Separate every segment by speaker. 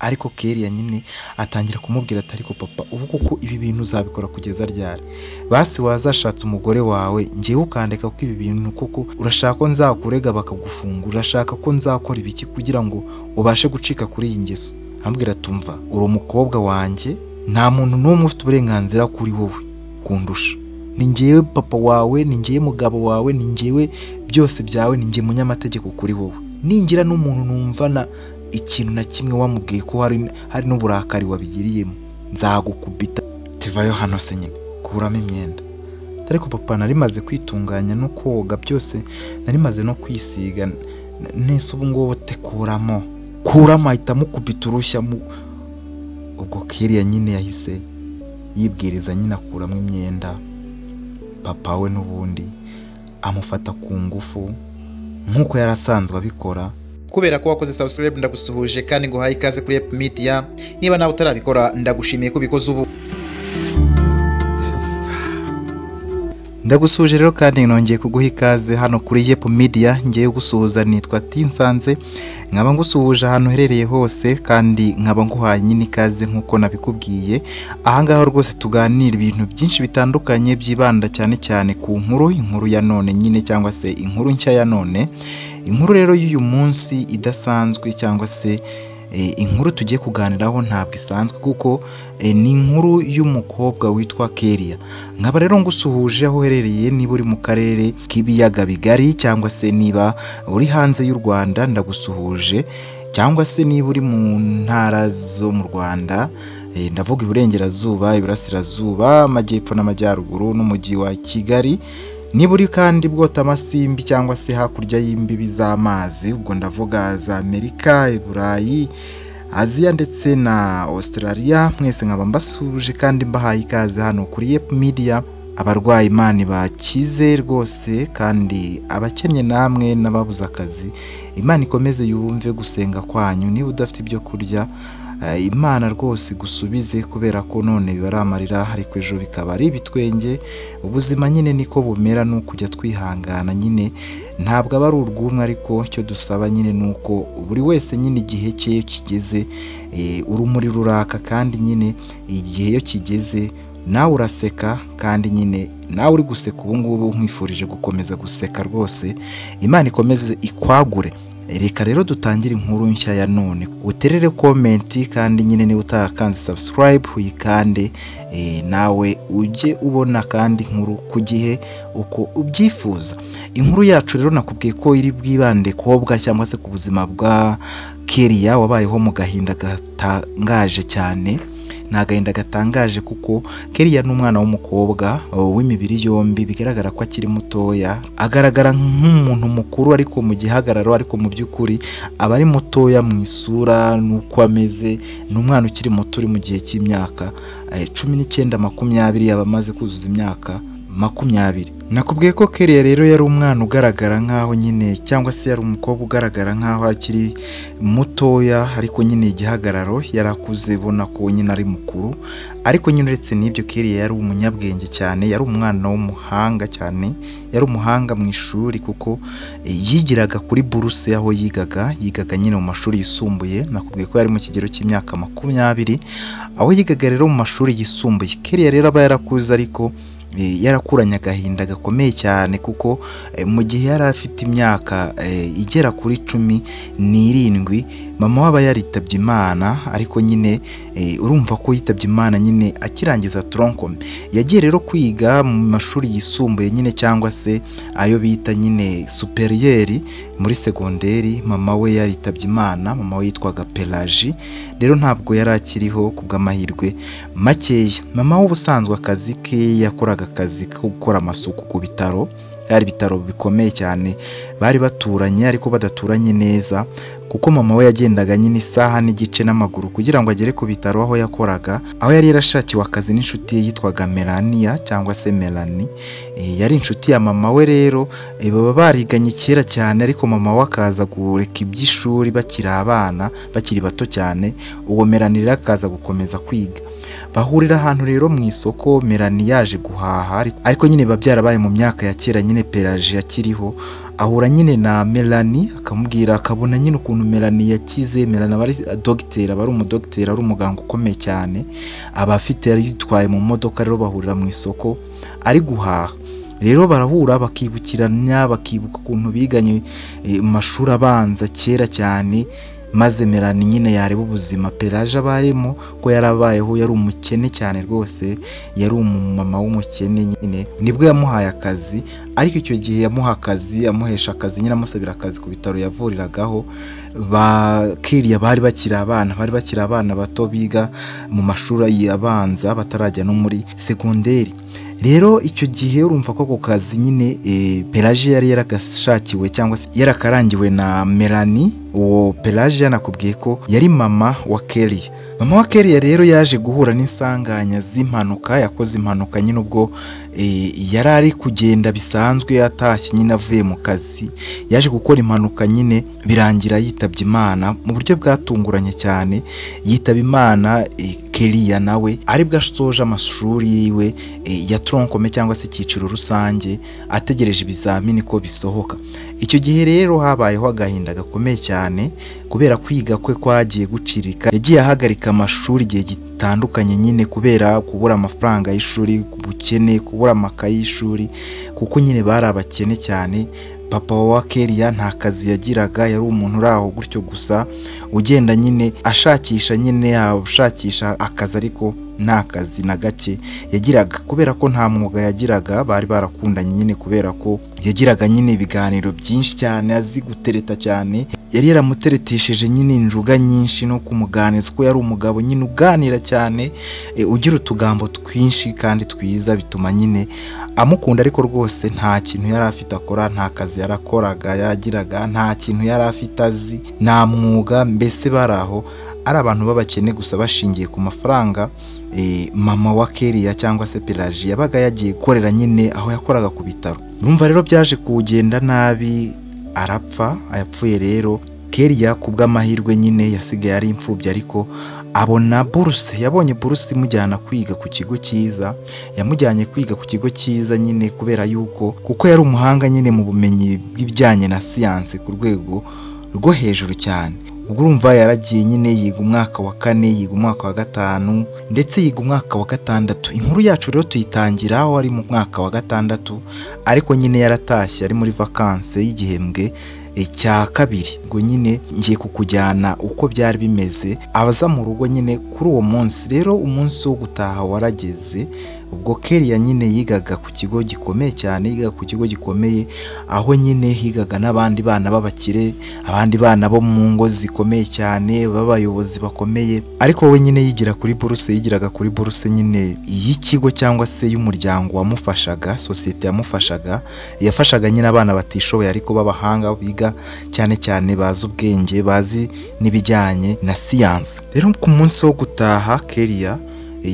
Speaker 1: ariko Kellia nyine atangira kumubwira ati ariko papa ubu koko ibi bintu uzabikora kugeza ryari? Basi wazashatse umugore wawe ngiye ukandeka ko ibi bintu koko urashaka ko nzakurega bakagufungura, urashaka ko nzakora ibiki kugira ngo ubashe gucika kuri iyi ngeso? Ambwira tumva uri umukobwa wanjye, nta muntu n'umwe ufite uburenganzira kuri wowe kundusha. Ni njyewe papa wawe, ni njyewe mugabo wawe, ni njyewe byose byawe, ni njye munyamategeko kuri wowe. Ningira n'umuntu numvana ikintu na kimwe wamubwiye ko hari n'uburakari wabigiriyemo, nzagukubita. Tivayo hano se nyine, kuramo imyenda. Ariko papa nari maze kwitunganya no koga byose, nari maze no kwisiga, nese ubu ngubu tekuramo ahita mukubita urushya. Ubwo Kellia nyine yahise yibwiriza nyine akuramo imyenda. Papa we n'ubundi amufata ku ngufu nk'uko yarasanzwe abikora.
Speaker 2: Kubera ko wakoze subscribe ndagusuhuje kandi ngo haye ikaze kuri Ep Media. Niba nawe utarabikora ndagushimiye ko bikoze ubu.
Speaker 1: Ndagusuhuje rero kandi nongeye kuguha ikaze hano kuri Ep Media. Ngiye gusuhuza nitwa Tinsanze, nkaba ngusuhuje ahantu herereye hose kandi nkaba nguhaye nyine ikaze nk'uko nabikubwiye. Ahangaha rwose tuganira ibintu byinshi bitandukanye byibanda cyane cyane ku inkuru ya none nyine, cyangwa se inkuru nshya ya none. Inkuru rero y'uyu munsi idasanzwe, cyangwa se inkuru tugiye kuganiraho ntabwo isanzwe kuko ni inkuru y'umukobwa witwa Kellia. Nkaba rero ngusuhuje aho uherereye, niba uri mu karere k'ibiyaga bigari cyangwa se niba uri hanze y'u Rwanda ndagusuhuje, cyangwa se niba uri mu ntara zo mu Rwanda, ndavuga iburengerazuba, iburasirazuba, amajyepfo n'amajyaruguru n'umujyi wa Kigali. Niba uri kandi bwota amasimbi cyangwa se hakurya y'imbibi z'amazi, ubwo ndavuga za Amerika, Burayi, Aziya ndetse na Australia, mwese nkaba mbasuje kandi mbahaye ikaze hano kuri Ep Media. Abarwayi Imana bakize rwose, kandi abakennye namwe n'ababuze akazi Imana ikomeze yumve gusenga kwanyu. Niba udafite ibyo kurya Imana rwose gusubize, kubera ko none bibaramarira ariko ejo bikaba ari ibitwenge. Ubuzima nyine niko bumera, nuko kujya twihangana nyine, ntabwo aba ari urwumwe, ariko cyo dusaba nyine nuko buri wese nyine igihe cye kigeze, urumuri ruraka kandi nyine igihe iyo kigeze nawe uraseka, kandi nyine nawe uri guseka ubu ngubu nkwifurije gukomeza guseka rwose. Imana ikomeze ikwagure. Reka rero dutangire inkuru nshya ya none. Uterere comment kandi nyine niba utarakanze subscribe uyikande, nawe ujye ubona kandi inkuru ku gihe uko ubyifuza. Inkuru yacu rero nakubwiye ko iri bwibande kobwa cyangwa se ku buzima bwa Kellia wabayeho mu gahinda gatangaje cyane. Ni agahinda gatangaje kuko Kellia ni umwana w'umukobwa w'imibiri yombi, bigaragara ko akiri mutoya, agaragara nk'umuntu mukuru ariko mu gihagararo, ariko mu by'ukuri aba ari mutoya mu isura n'uko ameze. Ni umwana ukiri muto uri mu gihe cy'imyaka 19 20, yaba amaze kuzuza imyaka 20. Nakubwiye ko Kellia rero yari umwana ugaragara nkaho nyine, cyangwa se yari umukobwa ugaragara nkaho akiri mutoya, ariko nyine igihagararo yarakuze, bona ko nyine ari mukuru. Ariko nyine uretse n'ibyo Kellia yari umunyabwenge cyane, yari umwana w'umuhanga cyane, yari umuhanga mu ishuri kuko yigiraga kuri buruse aho yigaga nyine mu mashuri yisumbuye. Nakubwiye ko yari mu kigero cy'imyaka 20 aho yigaga rero mu mashuri yisumbuye. Kellia rero aba yarakuze, ariko yarakuranye agahinda gakomeye cyane kuko mu gihe yari afite imyaka igera kuri 17 mama waba yaritabye Imana. Ariko nyine urumva ko yitabye Imana nyine akirangiza troncome. Yagiye rero kwiga mu mashuri yisumbuye nyine, cyangwa se ayo bita nyine superieur muri segonderi. Mama we yaritabye Imana, mama we yitwaga Pelagie. Rero ntabwo yari akiriho kubw'amahirwe makeya. Mama we ubusanzwe akazi ke yakoraga akazi ko gukora amasuku ku bitaro. Byari ibitaro bikomeye cyane, bari baturanye ariko badaturanye neza, kuko mama we yagendaga nyine isaha n'igice n'amaguru kugira ngo agere ku bitaro aho yakoraga, aho yari yarashakiwe akazi n'inshuti ye yitwaga Melania cyangwa se Melanie. Yari inshuti ya mama we. Rero baba bariganye kera cyane, ariko mama we akaza kureka iby'ishuri bakiri abana, bakiri bato cyane. Uwo Melanie rero akaza gukomeza kwiga. Bahurira ahantu rero mu isoko, Melanie yaje guhaha, ariko nyine babyarabaye mu myaka ya kera nyine Pelagie akiriho, ahura nyine na Melanie akamubwira, akabona nyine ukuntu Melanie yakize. Melanie aba ari dogiteri, aba ari umudogiteri, ari umuganga ukomeye cyane, aba afite yitwaye mu modoka. rero bahurira mu isoko ari guhaha. rero barahura bakibukiranya, bakibuka ukuntu biganye mu mashuri abanza kera cyane, maze Melanie nyine yareba ubuzima Pelagie abayemo ko yarabayeho, yari umukene cyane rwose, yari umumama w'umukene nyine. nibwo yamuhaye akazi, ariko icyo gihe yamuha akazi, amuhesha akazi nyine, amusabira akazi ku bitaro yavuriragaho. Kellia bari bakiri abana bato biga mu mashuri abanza batarajya no muri segonderi. rero icyo gihe urumva ko ako kazi nyine Pelagie yari yaragashakiwe cyangwa se yarakarangiwe na Melanie. uwo Pelagie yanakubwiye ko yari mama wa Kellia. mama wa Kellia rero yaje guhura n'insanganya z'impanuka, yakoze impanuka nyine ubwo yari ari kugenda bisanzwe atashye nyine avuye mu kazi, yaje gukora impanuka nyine birangira yitabye Imana mu buryo bwatunguranye cyane. yitaba Imana Kellia nawe aribwo asoje amashuri yiwe ya troncome cyangwa se icyiciro rusange, ategereje ibizamini ko bisohoka. icyo gihe rero habayeho agahinda gakomeye cyane kubera kwiga kwe kwagiye gucirika. yagiye ahagarika amashuri igihe gitandukanye nyine kubera kubura amafaranga y'ishuri, ubukene, kubura amakayi y'ishuri, kuko nyine bari abakene cyane. papa wa Kellia nta kazi yagiraga, yari umuntu uri aho gutyo gusa ugenda nyine ashakisha akazi, ariko nta kazi na gake yagiraga kubera ko nta mwuga yagiraga. bari barakundanye nyine kubera ko yagiraga nyine ibiganiro byinshi cyane, azi gutereta cyane. yari yaramuteretesheje nyine injuga nyinshi no kumuganiza ko yari umugabo nyine uganira cyane, ugira utugambo twinshi kandi twiza, bituma nyine amukunda. ariko rwose nta kintu yari afite akora, nta kazi yarakoraga yagiraga, nta kintu yari afite azi, nta mwuga. mbese bari aho ari abantu b'abakene gusa bashingiye ku mafaranga mama wa Kellia cyangwa se Pelagie yabaga yagiye gukorera nyine aho yakoraga ku bitaro. urumva rero byaje kugenda nabi, arapfa. yapfuye rero Kellia kubw'amahirwe nyine yasigaye ari imfubyi, ariko abona buruse, yabonye buruse imujyana kwiga ku kigo cyiza. yamujyanye kwiga ku kigo cyiza nyine kubera yuko kuko yari umuhanga nyine mu bumenyi bw'ibijyanye na siyanse ku rwego rwo hejuru cyane. ubwo urumva yaragiye nyine yiga umwaka wa 4, yiga umwaka wa 5 ndetse yiga umwaka wa 6. inkuru yacu rero tuyitangira aho ari mu mwaka wa 6, ariko nyine yaratashye ari muri vacances y'igihembwe cya 2. ubwo nyine ngiye kukujyana uko byari bimeze. abaza mu rugo nyine kuri uwo munsi. rero umunsi wo gutaha warageze, ubwo Kellia nyine yigaga ku kigo gikomeye cyane, yigaga ku kigo gikomeye aho nyine higaga n'abandi bana b'abakire, abandi bana bo mu ngo zikomeye cyane b'abayobozi bakomeye. ariko we nyine yigiraga kuri buruse nyine y'ikigo cyangwa se y'umuryango wamufashaga, sosiyete yamufashaga, yafashaga nyine abana batishoboye ariko b'abahanga biga cyane cyane, bazi ubwenge, bazi n'ibijyanye na siyanse. rero ku munsi wo gutaha Kellia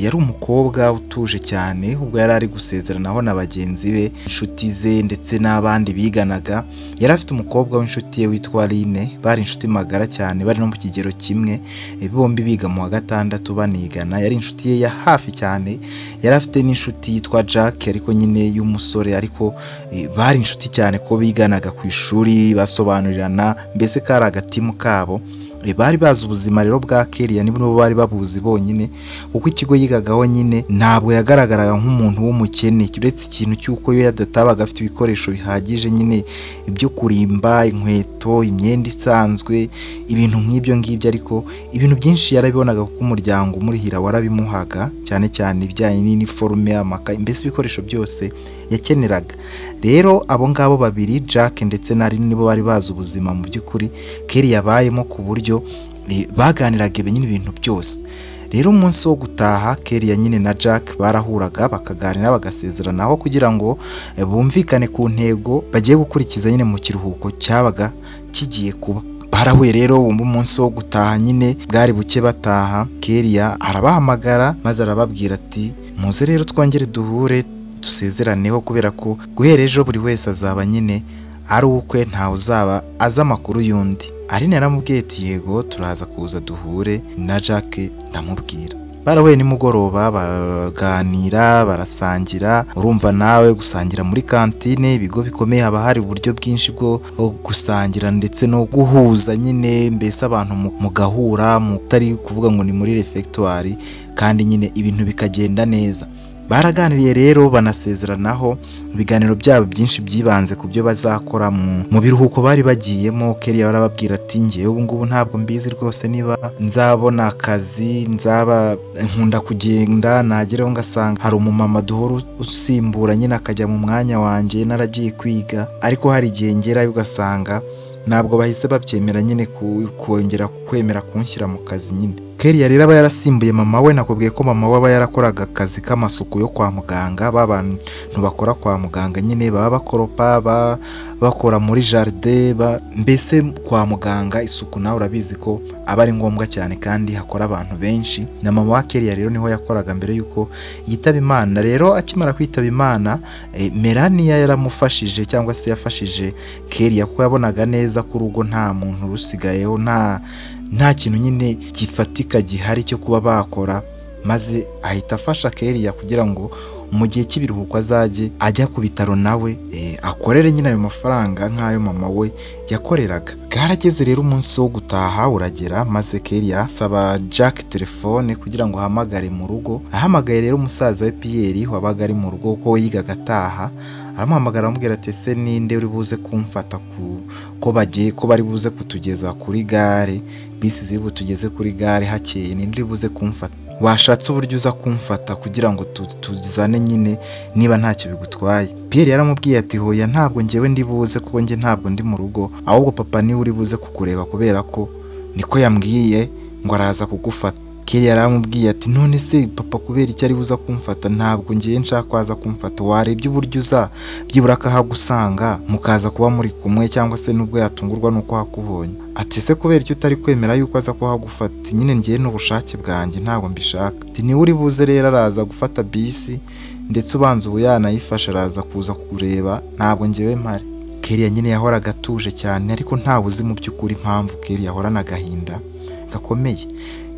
Speaker 1: yari umukobwa utuje cyane, ubwo yari ari gusezeranaho na bagenzi be, inshuti ze ndetse n'abandi biganaga. yari afite umukobwa w'inshuti ye witwa Line, bari inshuti magara cyane, bari no mu kigero kimwe, bombi biga mu wa 6 banigana. yari inshuti ye ya hafi cyane. yari afite n'inshuti yitwa Jack, ariko nyine y'umusore, ariko bari inshuti cyane ko biganaga ku ishuri basobanurirana, mbese kari agatimu kabo. bari bazi ubuzima rero bwa Kellia, nibo bari babuzi bonyine, kuko ikigo yigagaho nyine ntabwo yagaragaraga nk'umuntu w'umukene, uretse ikintu cy'uko yo yadatabaga afite ibikoresho bihagije nyine ibyo kurimba, inkweto, imyenda isanzwe, ibintu nk'ibyo ngibyo. ariko ibintu byinshi yarabibonaga kuko umuryango umurihira warabimuhaga, cyane cyane ibijyanye n'iniforume, amakaye, mbese ibikoresho byose yakeneraga. rero abo ngabo babiri, Jack ndetse na Line, nibo bari bazi ubuzima mu by'ukuri Kellia yabayemo, ku buryo baganiraga nyine ibintu byose. rero umunsi wo gutaha Kellia nyine na Jack barahuraga bakaganira, bagasezeranaho kugira ngo bumvikane ku ntego bagiye gukurikiza nyine mu kiruhuko cyabaga kigiye kuba. barahuye rero umunsi wo gutaha nyine bwari buke bataha. Kellia arabahamagara maze arababwira ati muze rero twongere duhure dusezeraneho, kubera ko guhera ejo buri wese azaba nyine ari ukwe, ntawe uzaba azi amakuru y'undi. Aline yaramubwiye ati yego turaza kuza duhure na Jack ndamubwira. barahuye nimugoroba baganira barasangira. Urumva nawe gusangira muri kantine ibigo bikomeye haba hari uburyo bwinshi bwo gusangira ndetse no guhuza nyine, mbese abantu mugahura mutari kuvuga ngo ni muri refectoire, kandi nyine ibintu bikagenda neza. Baraganiriye rero banasezeranaho, ibiganiro byabo byinshi byibanze ku byo bazakora mu biruhuko bari bagiyemo. Kelly barababwira ati ngewe ubu ngubu ntabwo mbizi rwose niba nzabona akazi, nzaba nkunda kugenda nageraho ngasanga hari umumama duhora usimbura nyine akajya mu mwanya wanjye naragiye kwiga, ariko hari igihe ngerayo ugasanga ntabwo bahise babyemera nyine kongera kwemera kunshyira mu kazi nyine. Kelly rero aba yarasimbuye mama we. Nakubwiye ko mama we aba yarakoraga akazi k'amasuku yo kwa muganga, b'abantu bakora kwa muganga nyine, baba bakoropa, bakora muri jardin, mbese kwa muganga isuku nawe urabizi ko aba ari ngombwa cyane kandi hakora abantu benshi. Na mama wa Kelly rero niho yakoraga mbere yuko yitaba Imana. Rero akimara kwitaba Imana, Melania yaramufashije cyangwa se yafashije Kelly kuko yabonaga neza ko urugo nta muntu rusigayeho, nta kintu nyine gifatika gihari cyo kuba bakora, maze ahita afasha Kelly kugira ngo mu gihe cy'ibiruhuko azajye ajya ku bitaro nawe akorere nyine ayo mafaranga nk'ayo mama we yakoreraga. Bwarageze rero umunsi wo gutaha uragera, maze Kelly asaba Jack telefone kugira ngo ahamagare mu rugo. Ahamagaye rero umusaza we Pierre wabaga ari mu rugo kuko yigaga ataha, aramuhamagara amubwira ati ese ninde uri buze kumfata ko bari buze kutugeza kuri gare, bisi ziri butugeze kuri gare hakeye, ninde uri buze kumfata, washatse uburyo uza kumfata kugira ngo tuzane nyine niba ntacyo bigutwaye. Pierre yaramubwiye ati hoya ntabwo ngewe ndi buze kuko nge ntabwo ndi mu rugo, ahubwo papa niwe uri buze kukureba kubera ko niko yambwiye ngo araza kugufata. Kelly yaramubwiye ati none se papa kubera icyo ari buza kumfata, ntabwo ngiye nshaka kwaza kumfata, warebye uburyo uza byibura akahagusanga mukaza kuba muri kumwe, cyangwa se nubwo yatungurwa nuko hakubonye. Ati se kubera icyo utari kwemera yuko aza kuhagufata, nyine ngiye n'ubushake bwanjye ntabwo mbishaka. Ati niwe uri buze rero araza gufata bisi, ndetse ubanza ubu yanayifasha araza kuza kureba, ntabwo ngewe mpari. Kelly nyine yahoraga atuje cyane, ariko ntawe uzi mu by'ukuri impamvu Kelly yahorana agahinda gakomeye.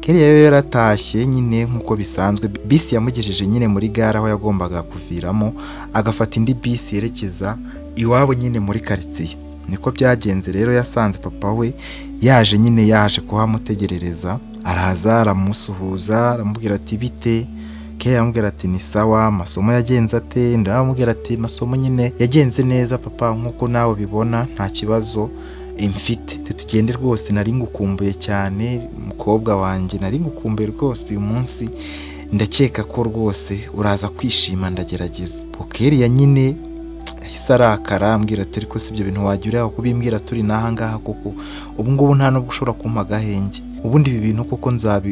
Speaker 1: Kelly yaratashye nyine nk'uko bisanzwe, bisi yamugejeje nyine muri gare aho yagombaga kuviramo, agafata indi bisi yerekeza iwabo nyine muri quartier. Niko byagenze rero, yasanze papa we yaje kuhamutegerereza, araza aramusuhuza aramubwira ati bite. Kelly amubwira ati ni sawa, amasomo yagenze ate? Ndaramubwira ati masomo nyine yagenze neza papa, nk'uko nawe bibona nta kibazo mfite. Tugende rwose, nari ngukumbuye cyane mukobwa wanjye, nari ngukumbuye rwose uyu munsi, ndakeka ko rwose uraza kwishima, ndagerageza. Kelly nyine yahise arakara ambwira ati ariko si ibyo bintu wajya ureba kubimbwira turi n'aha ngaha kuko ubu ngubu nta nubwo ushobora kumpa agahenge, ubundi ibi bintu kuko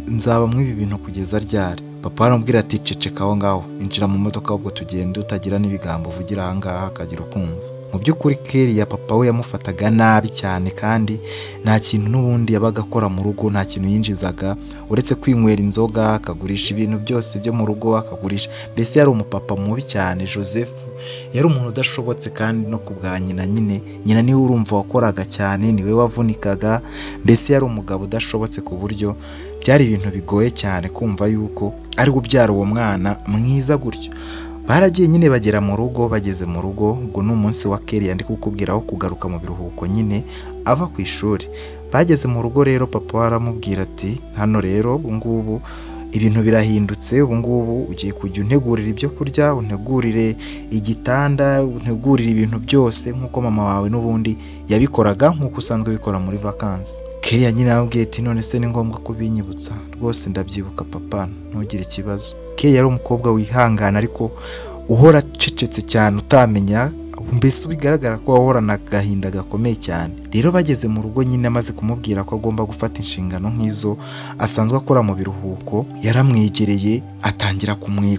Speaker 1: nzaba mw'ibi bintu kugeza ryari? Papa aramubwira ati ceceka aho ngaho, injira mu modoka ahubwo tugende, utagira n'ibigambo uvugira aha ngaha akagira ukumva. Mu by'ukuri Kelly papa we yamufataga nabi cyane, kandi nta kintu n'ubundi yabaga akora mu rugo, nta kintu yinjizaga uretse kwinywera inzoga, akagurisha ibintu byose byo mu rugo akagurisha. Mbese yari umupapa mubi cyane. Joseph yari umuntu udashobotse, kandi no kubwa nyina nyina niwe urumva wakoraga cyane, niwe wavunikaga, mbese yari umugabo udashobotse ku buryo byari ibintu bigoye cyane kumva yuko ari gubyara uwo mwana mwiza gutyo. Baragiye nyine bagera mu rugo, bageze mu rugo ubwo ni umunsi wa Kelly ndi kukubwiraho kugaruka mu biruhuko nyine ava ku ishuri. Bageze mu rugo rero papa aramubwira ati hano rero ubu ngubu ibintu birahindutse, ubu ngubu ugiye kujya untegurira ibyo kurya, untegurire igitanda, untegurire ibintu byose nk'uko mama wawe n'ubundi yabikoraga nk'uko usanzwe bikora muri vacances. Kelly nyine aramubwiye ati none se ni ngombwa kubinyibutsa? Rwose ndabyibuka papa, ntugire ikibazo. Kelly yari umukobwa wihangana ariko uhora acecetse cyane, utamenya, mbese bigaragara ko wahorana agahinda gakomeye cyane. Rero bageze mu rugo nyine amaze kumubwira ko agomba gufata inshingano nk'izo asanzwe akora mu biruhuko, yaramwegereye atangira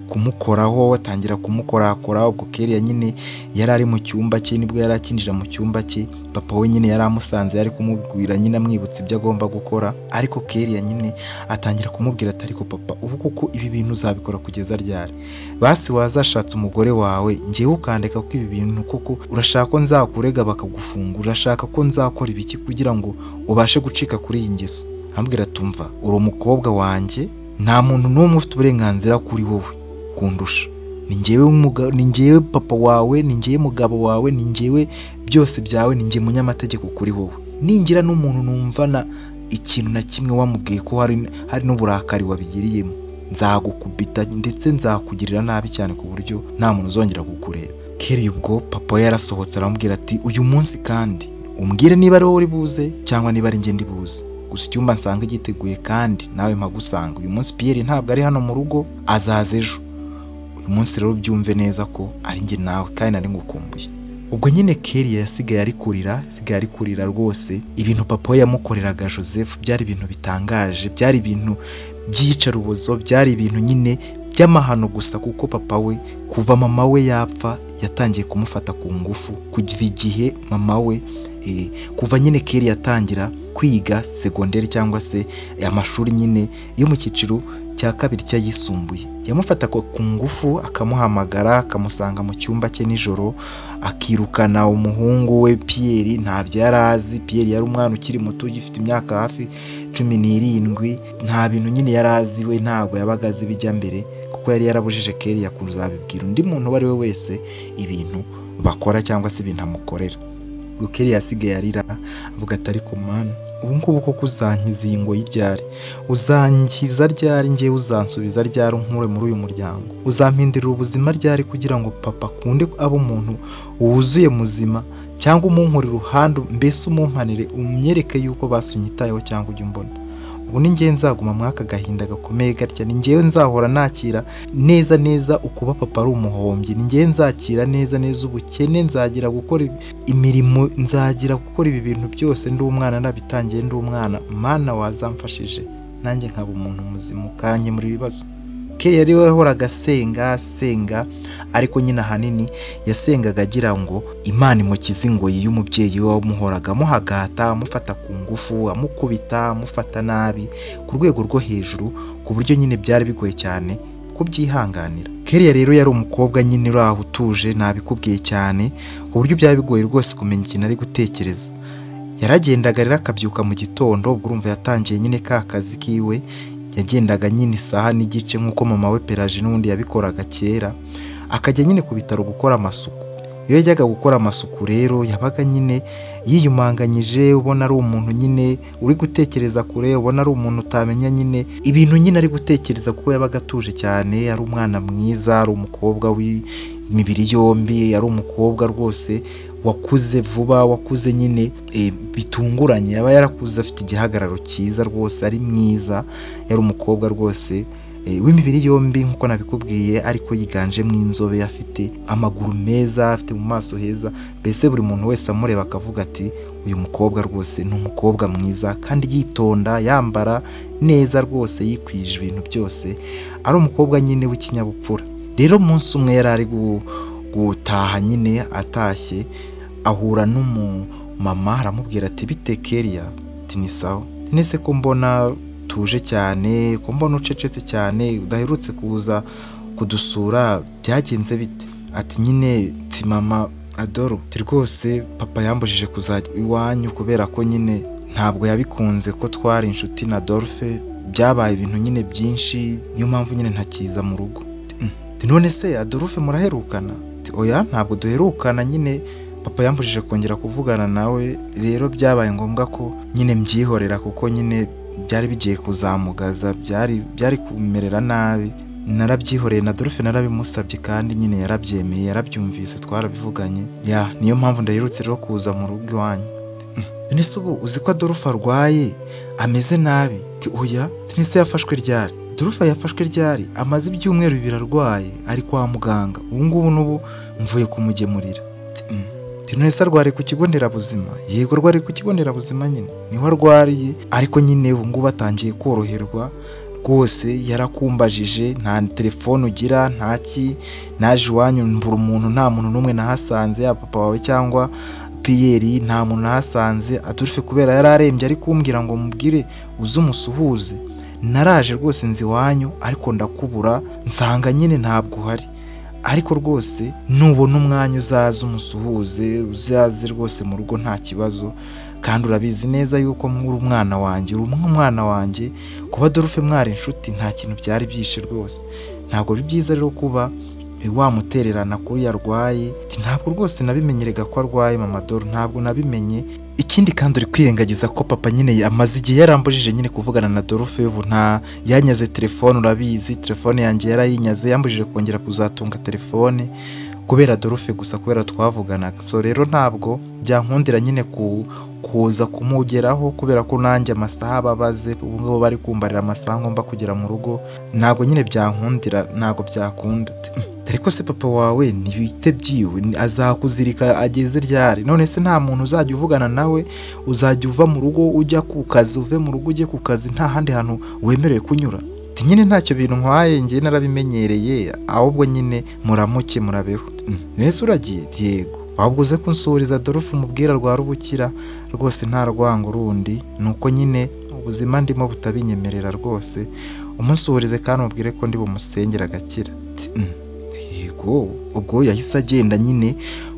Speaker 1: kumukoraho, atangira kumukorakora. Ubwo Kelly nyine yari ari mu cyumba cye, nibwo yari akinjira mu cyumba cye, papa we nyine yari amusanze, yari kumubwira nyine amwibutsa ibyo agomba gukora, ariko Kelly nyine atangira kumubwira ati ariko papa ubu kuko ibi bintu uzabikora kugeza ryari? Basi wazashatse umugore wawe, ngewe ukandeka ko ibi bintu kuko urashaka ko nzakurega bakagufunga, urashaka ko nzakora ibiki kugira ngo ubashe gucika kuri iyi ngeso? Ambwira tumva uri umukobwa wanjye, nta muntu n'umwe ufite uburenganzira kuri wowe kundusha. Ni njyewe papa wawe, ni njyewe mugabo wawe, ni njyewe byose byawe, ni njye munyamategeko kuri wowe. Ningira n'umuntu numvana ikintu na kimwe wamubwiye ko hari n'uburakari wabigiriyemo, nzagukubita ndetse nzakugirira nabi cyane ku buryo nta muntu uzongera kukureba. Kelly ubwo papa we yarasohotse aramubwira ati uyu munsi kandi umbwire niba ari wowe uri buze cyangwa niba ari njye ndi buze, gusa icyumba nsanga giteguye kandi nawe mpagusanga. Uyu munsi Pierre ntabwo ari hano mu rugo, azaza ejo. Uyu munsi rero byumve neza ko ari njye nawe kandi nari ngukumbuye. Ubwo nyine Kelly yasigaye ari kurira rwose. Ibintu papa we yamukoreraga Joseph byari ibintu bitangaje, byari ibintu by'iyicarubozo, byari ibintu nyine by'amahano gusa, kuko papa we kuva mama we yapfa yatangiye kumufata ku ngufu kuva igihe mama we kuva nyine Kelly yatangira kwiga segonderi cyangwa se amashuri nyine yo mu cyiciro cya kabiri cy'ayisumbuye, yamufata ku ngufu akamuhamagara akamusanga mu cyumba cye nijoro, akirukana umuhungu we Pierre. Ntabyo yari azi. Pierre yari umwana ukiri muto ugifite imyaka hafi 17, nta bintu nyine yari azi we, ntabwo yabaga azi bijya mbere kuko yari yarabujije Kelly kuzabibwira undi muntu uwo ari we wese ibintu bakora cyangwa se ibintu amukorera. Ubwo Kelly yasigaye arira avuga ati ariko mana, ubu ngubu koko uzankiza iyi ngoyi ryari? Uzankiza ryari? Njyewe uzansubiza ryari nkure muri uyu muryango? Uzampindurira ubuzima ryari kugira ngo papa akunde abe umuntu wuzuye muzima, cyangwa umunkore iruhande mbese umumpanire umyereke yuko basunyitayeho cyangwa ujya umbona? Ubu ni njyewe nzaguma mwaka gahinda gakomeye gatya, ni njyewe nzahora nakira neza ukuba papa ari umuhombyi, ni njyewe nzakira neza ubukene, nzagira gukora imirimo, nzagira gukora ibi bintu byose ndi umwana, nabitangiye ndi umwana. Mana wazamfashije nanjye nkaba umuntu muzima ukanye muri ibibazo. Kelly yari wahoraga asenga, ariko nyine ahanini yasengaga agira ngo Imana imukize ingoyi y'umubyeyi we wamuhoraga amuhagata, amufata ku ngufu, amukubita, amufata nabi ku rwego rwo hejuru, ku buryo nyine byari bigoye cyane kubyihanganira. Kelly rero yari umukobwa nyine uri aho utuje, nabikubwiye cyane, ku buryo byari bigoye rwose kumenya ikintu ari gutekereza. Yaragendaga rero akabyuka mu gitondo, ubwo urumva yatangiye nyine ka kazi kiwe, yagendaga nyine isaha n'igice nk'uko mama we Pelagie n'ubundi yabikoraga kera, akajya nyine ku bitaro gukora amasuku. Iyo yajyaga gukora amasuku rero yabaga nyine yiyumanganyije, ubona ari umuntu nyine uri gutekereza kure, ubona ari umuntu utamenya nyine ibintu nyine ari gutekereza, kuko yabaga atuje cyane, ari umwana mwiza, ari umukobwa w'imibiri yombi, ari umukobwa rwose wakuze vuba, wakuze nyine bitunguranye, yaba yarakuze afite igihagararo cyiza rwose, ari mwiza, yari umukobwa rwose w'imibiri yombi nk'uko nabikubwiye, ariko yiganjemo inzobe, afite amaguru meza, afite mu maso heza, mbese buri muntu wese amureba akavuga ati uyu mukobwa rwose ni umukobwa mwiza, kandi yitonda, yambara neza rwose, yikwije ibintu byose, ari umukobwa nyine w'ikinyabupfura. Rero umunsi umwe yari ari gutaha nyine, atashye ahura n'umumama, aramubwira ati bite Kelly? Ati ni sawa. Nese ko mbona tuje cyane, ko mbona ucecetse cyane, udaherutse kuza kudusura, byagenze bite? Ati nyine ti mama Adoro, rwose papa yambujije kuzajya iwanyu kubera ko nyine ntabwo yabikunze ko twari inshuti na Adolphe, byabaye ibintu nyine byinshi, niyo mpamvu nyine ntakiza mu rugo. None se Adolphe muraherukana? Oya ntabwo duherukana, nyine papa yambujije kongera kuvugana nawe, rero byabaye ngombwa ko nyine mbyihorera kuko nyine byari bigiye kuzamugaza, byari kumerera nabi. Narabyihoreye na Adolphe, narabimusabye kandi nyine yarabyemeye, yarabyumvise, twarabivuganye. Niyo mpamvu ndaherutse rero kuza mu rugo iwanyu. Nese ubu uzi ko Adolphe arwaye ameze nabi? Oya. Nese yafashwe ryari? Adolphe yafashwe ryari? Amaze ibyumweru 2 arwaye, ari kwa muganga. Ubu ngubu n'ubu mvuye kumugemurira. Nese arwariye ku kigo nderabuzima? Yego arwariye ku kigo nderabuzima nyine, niho arwariye, ariko nyine ubu ngubu atangiye koroherwa rwose. Yarakumbajije, nta telefone ugira, ntaki, naje iwanyu mbura umuntu, nta muntu n'umwe nahasanze, ya papa wawe cyangwa Pierre, nta muntu nahasanze. Adolphe kubera yari arembye ari kumbwira ngo mubwire uze umusuhuze, naraje rwose nzi iwanyu, ariko ndakubura, nsanga nyine ntabwo uhari, ariko rwose nubona umwanya uzaze umusuhuze, uzaze rwose mu rugo nta kibazo, kandi urabizi neza yuko muri umwana wanjye, uri umwana wanjye, kuba Adolphe mwari inshuti nta kintu byari byishe rwose. Ntabwo ari byiza rero kuba wamutererana kuri yarwaye. Ntabwo rwose nabimenyerega ko arwaye mama Doro, ntabwo nabimenye. Ikindi kandi uri kwirengagiza ko papa nyine amaze igihe yarambujije nyine kuvugana na Adolphe. Ubu nta yanyaze telefone, urabizi telefone yanjye yarayinyaze, yambujije kongera kuzatunga telefone kubera Adolphe gusa, kubera twavuganaga. So rero ntabwo byankundira nyine kuza kumugeraho kubera ko nanjye amasaha ababaze, ubwo bari kumbarira amasaha ngomba kugera mu rugo, ntabwo nyine byankundira, ntabwo byakunda. Ariko se papa wawe ntibite byiwe azakuzirika ageze ryari? None se nta muntu uzajya uvugana nawe, uzajya uva mu rugo ujya ku kazi, uve mu rugo ujye ku kazi, nta handi hantu wemerewe kunyura? Nyine ntacyo bintu nkwaye, njye narabimenyereye, ahubwo nyine muramuke murabeho. Mbese uragiye? Yego. Ahubwo uze kunsuriza Adolphe umubwira rwa rubukira rwose, nta rwango rundi, nuko nyine ubuzima ndimo butabinyemerera rwose. Umusurize kandi umubwire ko ndi bumusengera agakira. Yego. Ubwo yahise agenda nyine,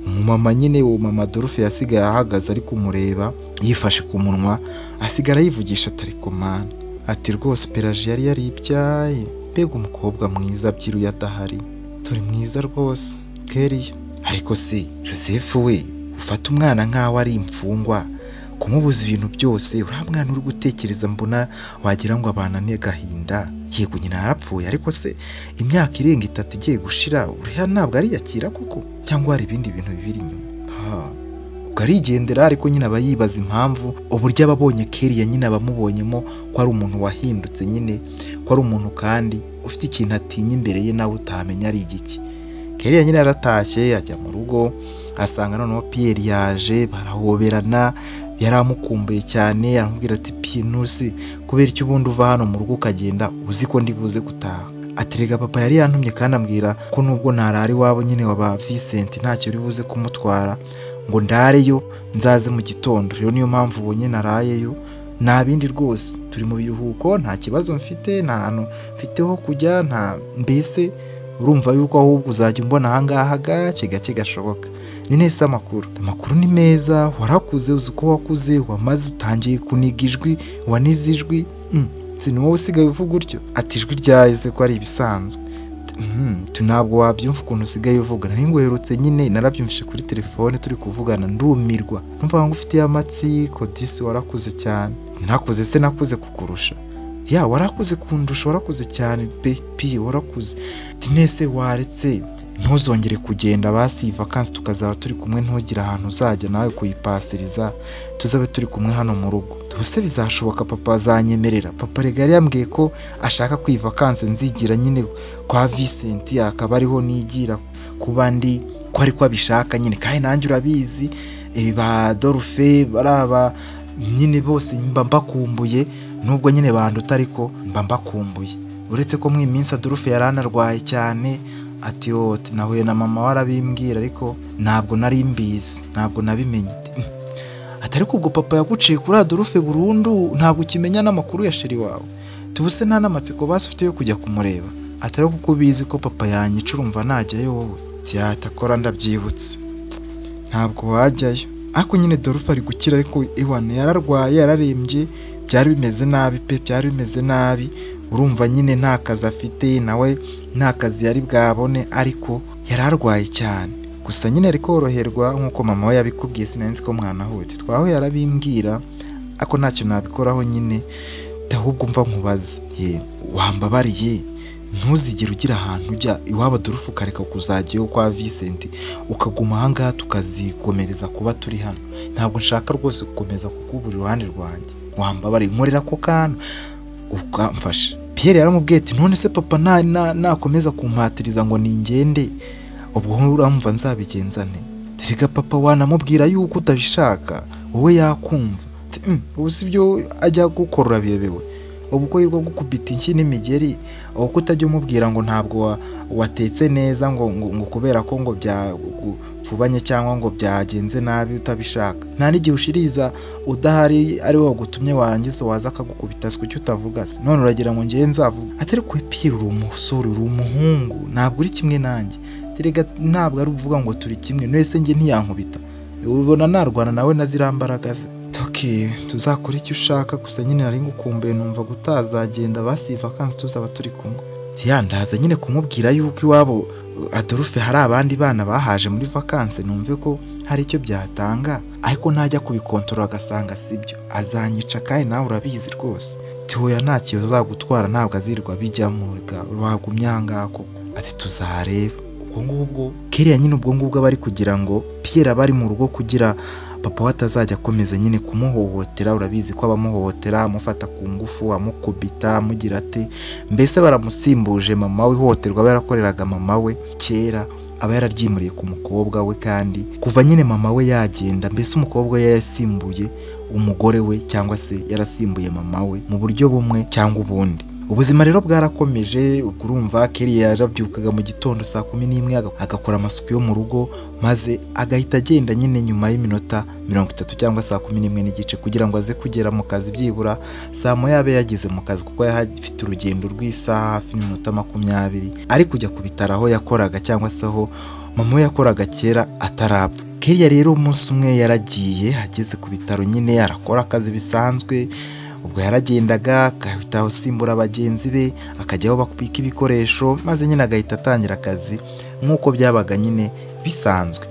Speaker 1: umumama nyine, uwo mama Adolphe yasigaye ahagaze ari kumureba yifashe ku munwa, asigara yivugisha atari komana ati rwose Pelagie yari yaribyaye, mbega umukobwa mwiza abyiruye adahari, turi mwiza rwose Kellia. Ariko se Joseph we ufata umwana nkaho ari imfungwa, kumubuza ibintu byose, uriya mwana uri gutekereza mbona wagira ngo abana n'agahinda. Yego nyina yarapfuye, ariko se imyaka irenga 3 igiye gushira, uriya ntabwo ariyakira koko, cyangwa hari ibindi bintu bibiri inyuma? Ubwo arigendera, ariko nyine aba yibaza impamvu uburyo ababonye Kellia nyine abamubonyemo ko ari umuntu wahindutse, nyine ko ari umuntu kandi ufite ikintu atinya imbere ye nawe utamenya ari igiki. Kellia nyine yaratashye ajya mu rugo, asanga noneho Pierre yaje, barahoberana, yaramukumbuye cyane, aramubwira ati Pinusi kubera icyo ubundi uva hano mu rugo ukagenda uzi ko ndibuze gutaha? Aterega papa yari yantumye kandi ambwira ko nubwo ntarari wabo nyine waba Vincent ntacyo uri buze kumutwara, ngo ndareyo nzaze mu gitondo. Rero niyo mpamvu ubonye narayeyo, nta bindi rwose, turi mu biruhuko, nta kibazo mfite, nta hantu mfite ho kujya, nta mbese urumva yuko ahubwo uzajya umbona ahangaha gake gake gashoboka. Nyine se amakuru ni meza, warakuze, uzi ko wakuze, wamaze utangiye kuniga ijwi, wanize ijwi. Si ni wowe usigaye uvuga utyo? Ati ijwi ryahise ko ari ibisanzwe. Ntabwo wabyumva ukuntu usigaye uvuga, nari nguherutse nyine narabyumvishe kuri telefone turi kuvugana, ndumirwa, numva ngo ufite amatsiko. Disi warakuze cyane. Nakuze se? Nakuze kukurusha? Ya warakuze kundusha, warakuze cyane pe, warakuze. Nese waretse ntuzongere kugenda, basi vacances tukazaba turi kumwe, ntugira ahantu uzajya nawe kuyipasiriza, tuzabe turi kumwe hano mu rugo. Tubuse bizashoboka papa azanyemerera? Papa rega yari yambwiye ko ashaka vacances nzigira nyine kwa Vincent, akaba ariho nigira kuba ndi ko ariko abishaka nyine, kandi nanjye urabizi ba Adolphe baraba nyine bose mba mbakumbuye, nubwo nyine banduta ariko mba mbakumbuye. Uretse ko mu iminsi Adolphe yaranarwaye cyane, ati nahuye na mama warabimbwira, ariko ntabwo nari mbizi, ntabwo nabimenye. Atari ko ubwo papa yaguciye kuri Adolphe burundu, ntabwo ukimenya n'amakuru ya sheri wawe? Tubuse nta n'amatsiko basi ufite yo kujya kumureba? Atari kuko ubizi ko papa yanyica urumva najyayo wowe? Atakora ndabyibutse, ntabwo wajyayo. Ariko nyine Adolphe ari gukira, ariko iwana yararwaye, yararembye, byari bimeze nabi pe, byari bimeze nabi. Urumva nyine nta kazi afite, nawe nta kazi yari bwabone, ariko yararwaye cyane. Gusa nyine ari koroherwa nk'uko mama we yabikubwiye, sinanzi ko mwana huti twaho yarabimbwira, ako ntacyo nabikoraho nyine. Ahubwo mva nkubaza, wambabariye ntuzigere ugira ahantu ujya iwabo Adolphe ukareka kuzajyayo kwa Vincent, ukaguma ahangaha tukazikomereza kuba turi hano. Ntabwo nshaka rwose gukomeza kukubura iruhande rwanjye, wambabariye nkorera ko kantu ukamfasha. Pierre yaramubwiye ati none se papa nakomeza kumpatiriza ngo ningende, ubwo uramva nzabigenza nte? Reka papa wanamubwira yuko utabishaka, wowe yakumva. Ubu si byo ajya gukorora bibewe, ubwo yirwa gukubita inshyi n'imigeri, aho kutajya umubwira ngo ntabwo watetse neza, ngo kubera ko ngo byagufubanye cyangwa ngo byagenze nabi utabishaka. Nta n'igihe ushiriza udahari ari wowe gutumye warangiza waza akagukubita, se kuki utavuga se? None uragira ngo ngiye nzavuga? Atari ko Pierre uri umusore, uri umuhungu, ntabwo uri kimwe nanjye. Terega ntabwo ari uvuga ngo turi kimwe, nese njye ntiyankubita. ubona narwana nawe na ziriya mbaraga ze. Okay, tuzakora icyo ushaka gusa nyine nari ngukumbuye numva gutazagenda basi vacances tuzaba turi kumwe. Ndaza nyine kumubwira yuko iwabo Adolphe hari abandi bana bahaje muri vacances numve ko hari icyo byatanga, ariko ntajya kubikontorora agasanga sibyo azanyica kandi nawe urabizi rwose. Hoya nta kibazo uzagutwara ntabwo azirwa bijyamo wagumye ahangaha. Ati tuzareba. Ubwo ngubwo Kelly nyine ubwo ngubwo bari kugira ngo Pierre bari mu rugo kugira papa we atazajya akomeza nyine kumuhohotera. Urabizi ko abamuhohotera amufata ku ngufu amukubita amugira ati mbese baramusimbuje mama we, ihohoterwa barakoreraga mama we kera aba yararyimuriye ku mukobwa we, kandi kuva nyine mama we yagenda mbese umukobwa we yasimbuye umugore we cyangwa se yarasimbuye mama we mu buryo bumwe cyangwa ubundi. Ubuzima rero bwarakomeje. Urumva Kelly yarabyukaga mu gitondo saa 11 agakora amasuku yo mu rugo, maze agahita agenda nyine nyuma y'iminota 30 cyangwa saa 11 n'igice kugira ngo aze kugera mu kazi byibura saa moya yabe yageze mu kazi, kuko yafite urugendo rw'isaha hafi n'iminota 20 ari kujya ku bitaro aho yakoraga cyangwa se aho mama we yakoraga kera atarapfa. Kelly rero umunsi umwe yaragiye ageze ku bitaro nyine arakora akazi bisanzwe. Ubwo yaragendaga agahita asimbura abagenzi be akajya aho bakubika ibikoresho, maze nyine agahita atangira akazi nk'uko byabaga nyine bisanzwe.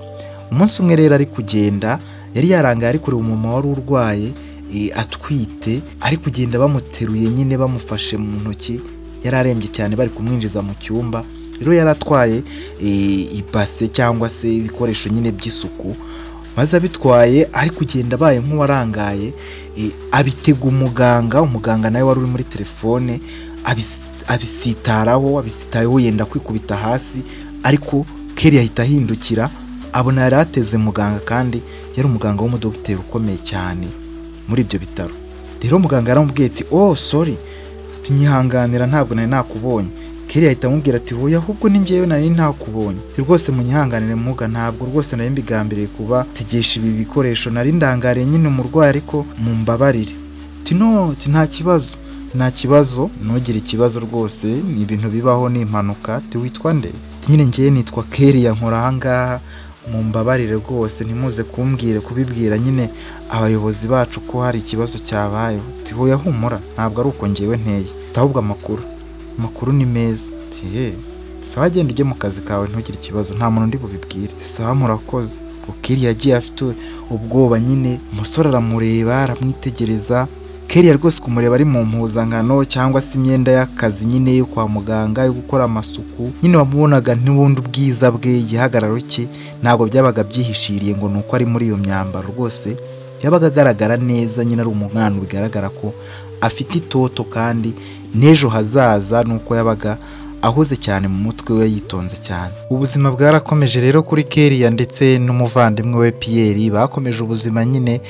Speaker 1: Umunsi umwe rero ari kugenda yari yarangaye ari kureba umumama wari urwaye atwite, ari kugenda bamuteruye nyine bamufashe mu ntoki, yari arembye cyane bari kumwinjiza mu cyumba. Rero yaratwaye ibase cyangwa se ibikoresho nyine by'isuku, maze abitwaye ari kugenda abaye nk'uwarangaye abitega umuganga nawe wari uri muri telefone abisitayeho yenda kwikubita hasi, ariko Kelly ahita ahindukira abona yari ateze muganga, kandi yari umuganga w'umudogiteri ukomeye cyane muri ibyo bitaro. Rero muganga yaramubwiye ati oh sorry tunyihanganira ntabwo nari nakubonye. Kelly ahita amubwira ati hoya ahubwo ni njyewe nari ntakubonye rwose munyihanganire muga, ntabwo rwose nari mbigambiriye kuba tigesha ibi bikoresho, nari ndangariye nyine umurwayi ariko mumbabarire. Nta kibazo ntugire ikibazo rwose, ni ibintu bibaho, ni impanuka. Witwa nde? Nyine njyewe nitwa Kelly nkora ahangaha, mumbabarire rwose ntimuze kubibwira nyine abayobozi bacu ko hari ikibazo cyabaye. Hoya humura ntabwo ari uko njyewe nteye, ahubwo amakuru ni meza. Sawa genda ujye mu kazi kawe ntugire ikibazo, nta muntu ndi bubibwire. Sawa murakoze. Kelly yagiye afite ubwoba nyine, umusore aramureba aramwitegereza. Kelly rwose kumureba ari mu mpuzankano cyangwa se imyenda y'akazi nyine yo kwa muganga yo gukora amasuku, nyine wamubonaga n'ubundi ubwiza bwe, igihagararo cye ntabwo byabaga byihishiriye ngo nuko ari muri iyo myambaro. Rwose yabaga agaragara neza, nyine ari umwana bigaragara ko afite itoto, kandi n'ejo hazaza nuko yabaga ahuze cyane mu mutwe we, yitonze cyane. Ubuzima bwarakomeje rero kuri Kelly ndetse n'umuvandimwe we Pierre, bakomeje ubuzima nyine.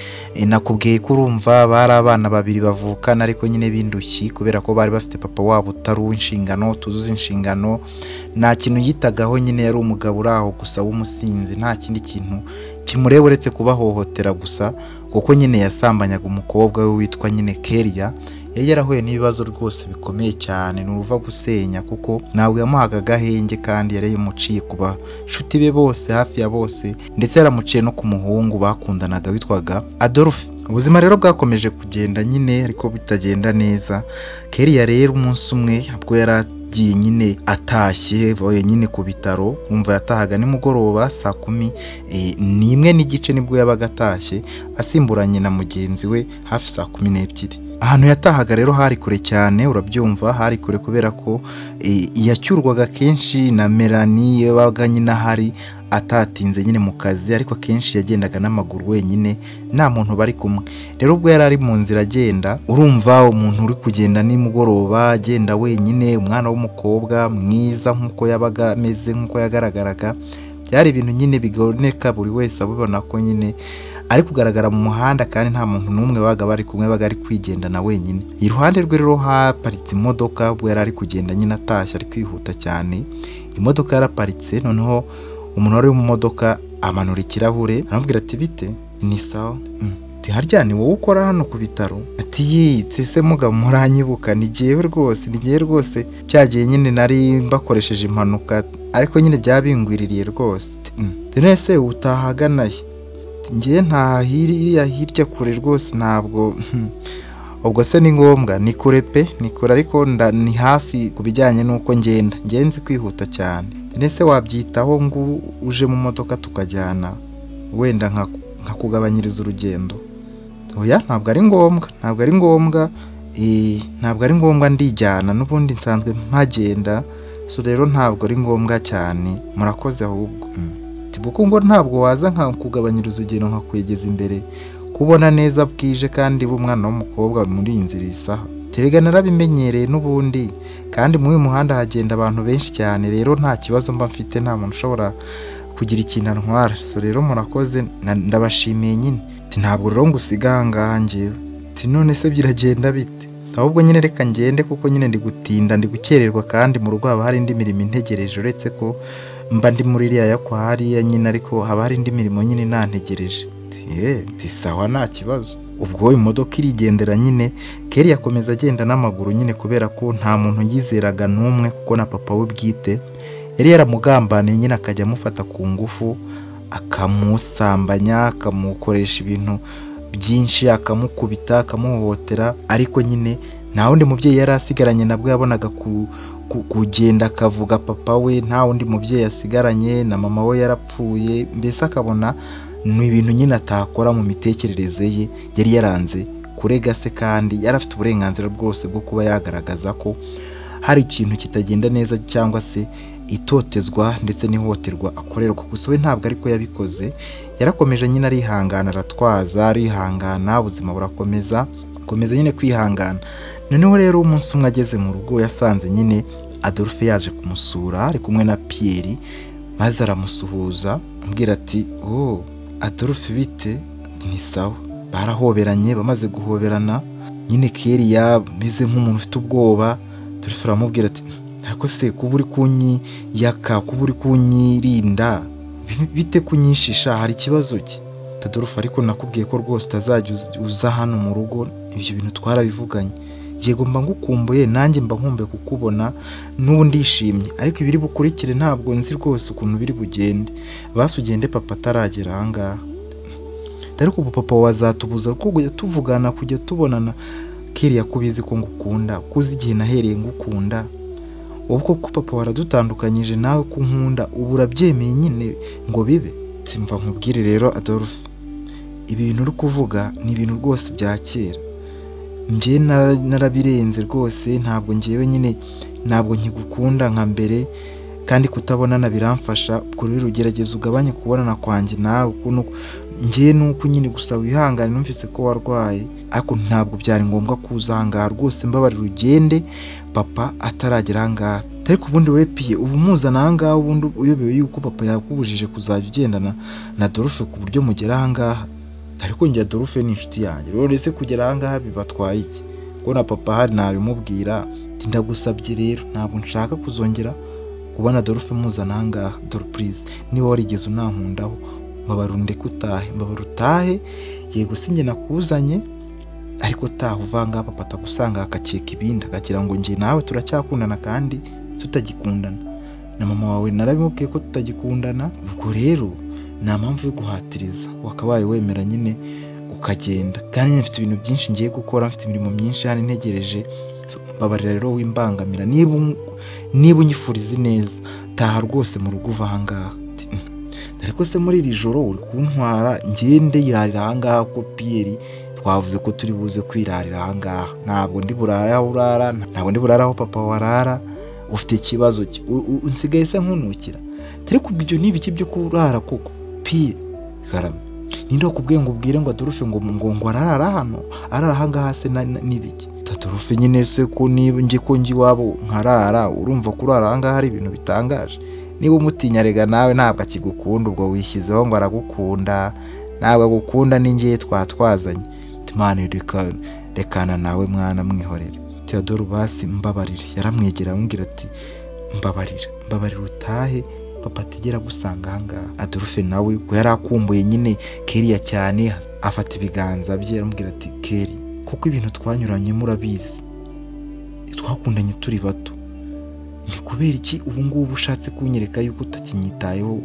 Speaker 1: Nakubwiye ko urumva bari abana babiri bavukana ariko nyine bindushyi, kubera ko bari bafite papa wabo utari uw'inshingano, tuzuza inshingano, nta kintu yitagaho, nyine yari umugabo uri aho gusa w'umusinzi, nta kindi kintu kimureba uretse kubahohotera gusa, kuko nyine yasambanyaga umukobwa we witwa nyine Kelly. Yari yarahuye n'ibibazo rwose bikomeye cyane, nuruva gusenya, kuko nawe yamuhaga agahenge kandi yari yamuciye ku bashuti be bose, hafi ya bose, ndetse yaramuciye no ku muhungu bakundanaga witwaga Adolphe. Ubuzima rero bwakomeje kugenda nyine ariko bitagenda neza. Kelly rero umunsi umwe ubwo yaragiye nyine atashye nyine ku bitaro, umva yatahaga nimugoroba saa 11 n'igice nibwo yabaga atashye, asimburanye na mugenzi we hafi saa 12. Ahantu yatahaga rero hari kure cyane, urabyumva, hari kure kubera ko yacyurwaga kenshi na Melanie yabaga nyine ahari atatinze nyine mu kazi, ariko kenshi yagendaga n'amaguru wenyine nta muntu bari kumwe. Rero ubwo yari ari mu nzira agenda, urumva umuntu uri kugenda nimugoroba agenda wenyine, umwana w'umukobwa mwiza nk'uko yabaga ameze, nk'uko yagaragaraga, byari ibintu nyine bigoreka buri wese abibona ko nyine ari kugaragara mu muhanda, kandi nta muntu n'umwe baga bari kumwe, baga ari kwigendana wenyine. Iruhande rwe rero haparitse imodoka, ubwo yari ari kugenda nyine atashye ari kwihuta cyane. Imodoka yaraparitse, noneho umuntu wari mu modoka amanura ikirahure aramubwira ati bite? Ni sawa. Harya ni wowe ukora hano ku bitaro? Ati yitse se mugabo muranyibuka, ni jyewe rwose cyagiye nyine nari mbakoresheje impanuka, ariko nyine byabingwiririye rwose. Nese utahaganaye? ngiye nta hirya kure rwose ntabwo ubwo se ni ngombwa, ni kure pe, ni kure ariko ni hafi ku bijyanye n'uko ngenzi kwihuta cyane. Ndetse wabyitaho ngo uje mu modoka tukajyana wenda nkakugabanyiriza urugendo? Oya, ntabwo ari ngombwa, ntabwo ari ngombwa ndijyana, n'ubundi nsanzwe mpagenda, so rero ntabwo ari ngombwa cyane, murakoze ahubwo. Tibuko ngo ntabwo waza nkakugabanyiriza urugendo nkakwegeza imbere, kubona neza bwije kandi umwana w'umukobwa muri iyi nzira isaha. Terega narabimenyereye n'ubundi, kandi muri uyu muhanda hagenda abantu benshi cyane, rero nta kibazo mba mfite, nta muntu ushobora kugira ikintu antwara. So rero murakoze, ndabashimiye nyine. Ntabwo rero ngusiga aha ngaha njyewe. None se biragenda bite? Ahubwo nyine reka ngende kuko nyine ndi gutinda, ndi gukererwa, kandi mu rugo haba hari indi mirimo integereje, uretse ko mba ndi muri iriya yo kwa hariya nyine, ariko haba hari indi mirimo nyine nantegereje. Sawa nta kibazo. Ubwo imodoka irigendera nyine, Kelly yakomeza agenda n'amaguru nyine, kubera ko nta muntu yizeraga n'umwe, kuko na papa we bwite yari yaramugambaniye nyine, akajya amufata ku ngufu, akamusambanya, akamukoresha ibintu byinshi, akamukubita, akamuhohotera. Ariko nyine nta wundi mubyeyi yari asigaranye, nabwo yabonaga kugenda akavuga papa we, nta wundi mubyeyi asigaranye, na mama we yarapfuye, mbese akabona ni ibintu nyine atakora mu mitekerereze ye. Yari yaranze kurega se, kandi yari afite uburenganzira bwose bwo kuba yagaragaza ko hari ikintu kitagenda neza, cyangwa se itotezwa ndetse n'ihohoterwa akorerwa. Gusa we ntabwo ariko yabikoze, yarakomeje nyine arihangana, aratwaza, arihangana, ubuzima burakomeza nyine kwihangana. Noneho rero umunsi umwe ageze mu rugo, yasanze nyine Adolphe yaje kumusura ari kumwe na Pierre, maze aramusuhuza ambwira ati Adolphe bite? Ni sawa. Barahoberanye, bamaze guhoberana nyine Kelly yameze nk'umuntu ufite ubwoba. Adolphe aramubwira ati ariko se kuba uri kunyiyaka, kuba uri kunyirinda, bite kunyishisha, hari ikibazo ki? Adolphe ariko nakubwiye ko rwose utazajya uza hano mu rugo, ibyo bintu twarabivuganye. Yego mba ngukumbuye, nanjye mba nkumbuye kukubona, n'ubu ndishimye, ariko ibiri bukurikire ntabwo nzi rwose ukuntu biri bugende. Basi ugende papa ataragera aha ngaha. Ariko ubu papa wazatubuza ko kujya tuvugana, kujya tubonana. Kelly yakubizi ko ngukunda, kuzi igihe nahereye ngukunda. Ubwo ko papa waradutandukanyije, nawe ko nkunda, ubu urabyemeye nyine ngo bibe? Simva nkubwire rero Adolphe, ibintu uri kuvuga ni ibintu rwose bya kera. Njye narabirenze rwose, ntabwo njyewe nyine, ntabwo nkigukunda nka mbere, kandi kutabonana biramfasha. Ubwo rero ugerageza ugabanye kubonana kwanjye nawe, njye nuko nyine gusa wihangane, numvise ko warwaye, ariko ntabwo byari ngombwa kuza aha ngaha rwose. Mbabarira ugende papa ataragera aha ngaha. Ariko ubundi we Pierre, ubu muzana aha ngaha, ubundi uyobewe yuko papa yakubujije kuzajya ugendana na Adolphe ku buryo mugera aha ngaha. Ariko njye Adolphe ni inshuti yanjye, rero ese kugera aha ngaha bibatwaye iki? Ko na papa hari nabimubwira, ndagusabye rero, ntabwo nshaka kuzongera kubona Adolphe muzana aha ngaha. Adolphe please, niba warigeze unankundaho, mbabarira undeke utahe, mbabarira utahe. Yego sinjye nakuzanye, ariko taha uva ngaha, papa atagusanga akakeka ibindi, akagira ngo njye nawe turacyakundana kandi tutagikundana. Na mama wawe narabimubwiye ko tutagikundana. Ubwo rero nta mpamvu yo guhatiriza, wakabaye wemera nyine ukagenda. Kandi mfite ibintu byinshi ngiye gukora, mfite imirimo myinshi hano integereje. Mbabarira rero wimbangamira, niba unyifuriza neza, taha rwose mu rugo uva aha ngaha. Ariko se muri iri joro uri kuntwara ngende yirarira aha ngaha? Ko Pierre twavuze ko turi buze kwirarira aha ngaha, ntabwo ndi burara aho urara, ntabwo ndi burara aho papa warara. Ufite ikibazo ki? Unsigaye se nkunukira? Ariko ibyo ni ibiki byo kurara koko Pierre? Karame, ninde wakubwiye ngo ubwire ngo Adolphe ngo arara hano, arara aha ngaha se n'ibiki? Adolphe nyine se ko niba ngi iwabo nkarara, urumva kurara aha ngaha ari ibintu bitangaje? Niba umutinya rega nawe ntabwo akigukunda, ubwo wishyizeho ngo aragukunda. Ntabwo agukunda, ni ngiye twazanye. Imana rekana nawe mwana, mwihorere. Theodore basi mbabarire. Yaramwegera amubwira ati mbabarira utahe, papa atigera gusanga aha ngaha. Adolphe nawe ko yari akumbuye nyine Kelly cyane, afata ibiganza bye aramubwira ati Kelly, kuko ibintu twanyuranye murabizi, twakundanye turi bato, ni kubera iki ubu ngubu ushatse kunyereka yuko utakinyitayeho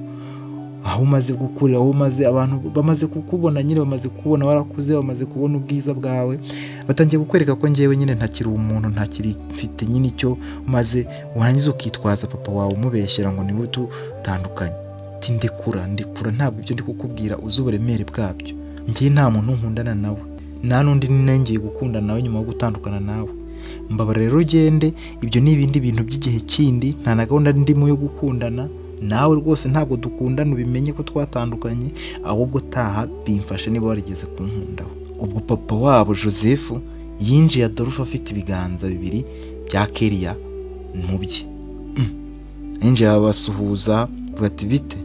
Speaker 1: aho umaze gukurira, aho umaze abantu bamaze kukubona nyine, bamaze kubona warakuze, bamaze kubona ubwiza bwawe, batangiye kukwereka ko njyewe nyine ntakiri umuntu, ntakiri mfite nyine icyo, maze warangiza ukitwaza papa wawe umubeshyera ngo niwe dutandukanye. Ati ndekura ntabwo ibyo ndi kukubwira uzi uburemere bwabyo. Njye nta muntu nkundana nawe, nta n'undi nengeye gukundana nawe nyuma yo gutandukana nawe. Mbabara rero ugende, ibyo ni ibindi bintu by'igihe kindi, nta na gahunda ndimo yo gukundana nawe rwose, ntabwo dukundana, ubimenye ko twatandukanye, ahubwo taha bimfashe niba warigeze kunkundaho. Ubwo papa wabo Joseph yinjiye Adolphe afite ibiganza bibiri bya Kellia mu bye. Yinjiye abasuhuza bati bite?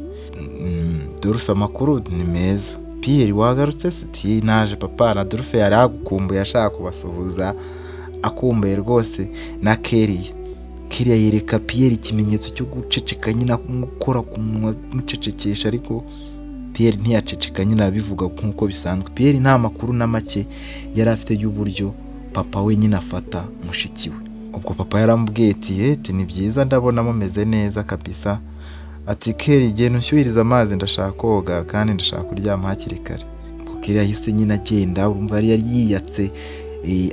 Speaker 1: Adolphe amakuru ni meza. Pierre wagarutse se? Naje papa. na Adolphe yari agukumbuye ashaka kubasuhuza, akumbuye rwose na Kellia yereka Pierre ikimenyetso cyo guceceka nyine, gukora ku munwa mucecekesha, ariko Pierre ntiyaceceka nyine, abivuga nk'uko bisanzwe. Pierre nta makuru na make yari afite y'uburyo papa we nyine afata mushiki we. Ubwo papa yaramubwiye ati ni byiza, ndabona mumeze neza kabisa. Ati Kellia genda unshyuhiriza amazi, ndashaka koga kandi ndashaka kuryama hakiri kare. Kellia yahise nyine agenda, urumva yari yiyatse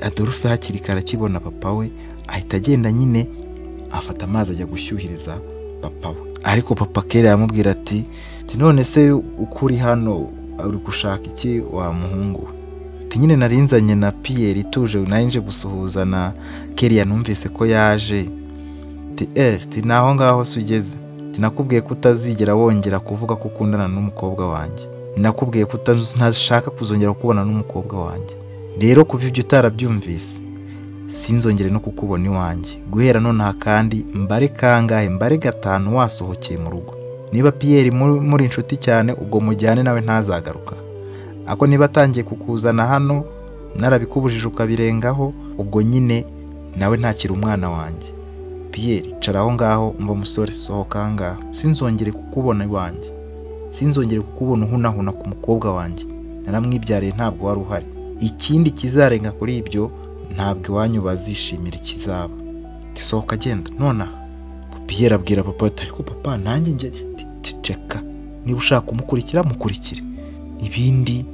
Speaker 1: Adolphe hakiri kare akibona papa we, ahita agenda nyine afata amazi ajya gushyuhiriza papa we. Ariko papa Kellia yamubwira ati none se ukuri hano uri gushaka iki wa muhungu? Ati nyine narinzanye na Pierre ituje, nanje gusuhuza na Kellia, numvise ko yaje. Ati naho ngaho se ugeze? Nakubwiye ko utazigera wongera kuvuga ko ukundana n'umukobwa wanjye, nakubwiye ko ntashaka kuzongera kubona n'umukobwa wanjye. Rero kuva ibyo utarabyumvise, sinzongere no kukubona iwanjye. Guhera nonaha kandi mbare kangahe? Mbare 5 wasohokeye mu rugo. Niba Pierre muri inshuti cyane, ubwo mujyane nawe ntazagaruka. Ako niba atangiye kukuzana hano narabikubujije ukabirengaho, ubwo nyine nawe ntakiri umwana wanjye. Pierre cara aho ngaho, umva musore, sohoka ngaho. Sinzongere kukubona iwanjye, sinzongere kukubona uhunahuna ku mukobwa wanjye, naramwibyariye, ntabwo wari uhari. Ikindi kizarenga kuri ibyo ntabwo iwanyu bazishimira ikizaba. Sohoka genda nonaha. Pierre abwira papa ati ariko papa nanjye njye ceka, niba ushaka kumukurikira mukurikire, ibindi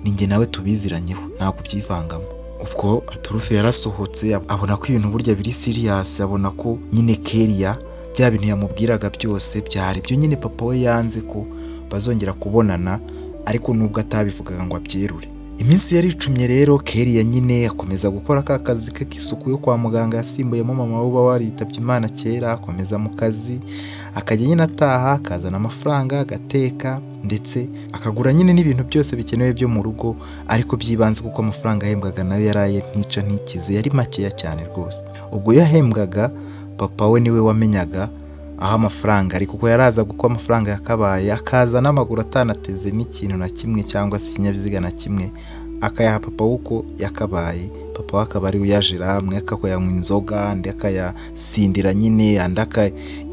Speaker 1: ninjye nawe tubiziranyeho, ntabwo byivangamo. Ubwo Adolphe yarasohotse, abona ko ibintu burya biri serious, abona ko nyine Kellia bya bintu yamubwiraga byose byari byo nyine papa we yanze ko bazongera kubonana, ariko nubwo atabivugaga ngo abyerure. Iminsi yari icumye rero, Kellia nyine akomeza gukora ka kazi ke k'isuku yo kwa muganga yasimbuyemo mama we uba waritabye Imana kera, akomeza mu kazi, akajya nyine ataha, akazana amafaranga, agateka, ndetse akagura nyine n'ibintu byose bikenewe byo mu rugo, ariko byibanze kuko amafaranga yahembwaga nayo yaraye ntica ntikize, yari makeya cyane rwose. Ubwo yahembwaga papa we niwe wamenyaga aho amafaranga ari, kuko yaraza guko amafaranga yakabaye, akaza n'amaguru atanateze n'ikintu na kimwe cyangwa se ikinyabiziga na kimwe, akayaha papa uko yakabaye. Papa akaba ari uyajira, amwe akayanywa inzoga, andi akayasindira nyine, andi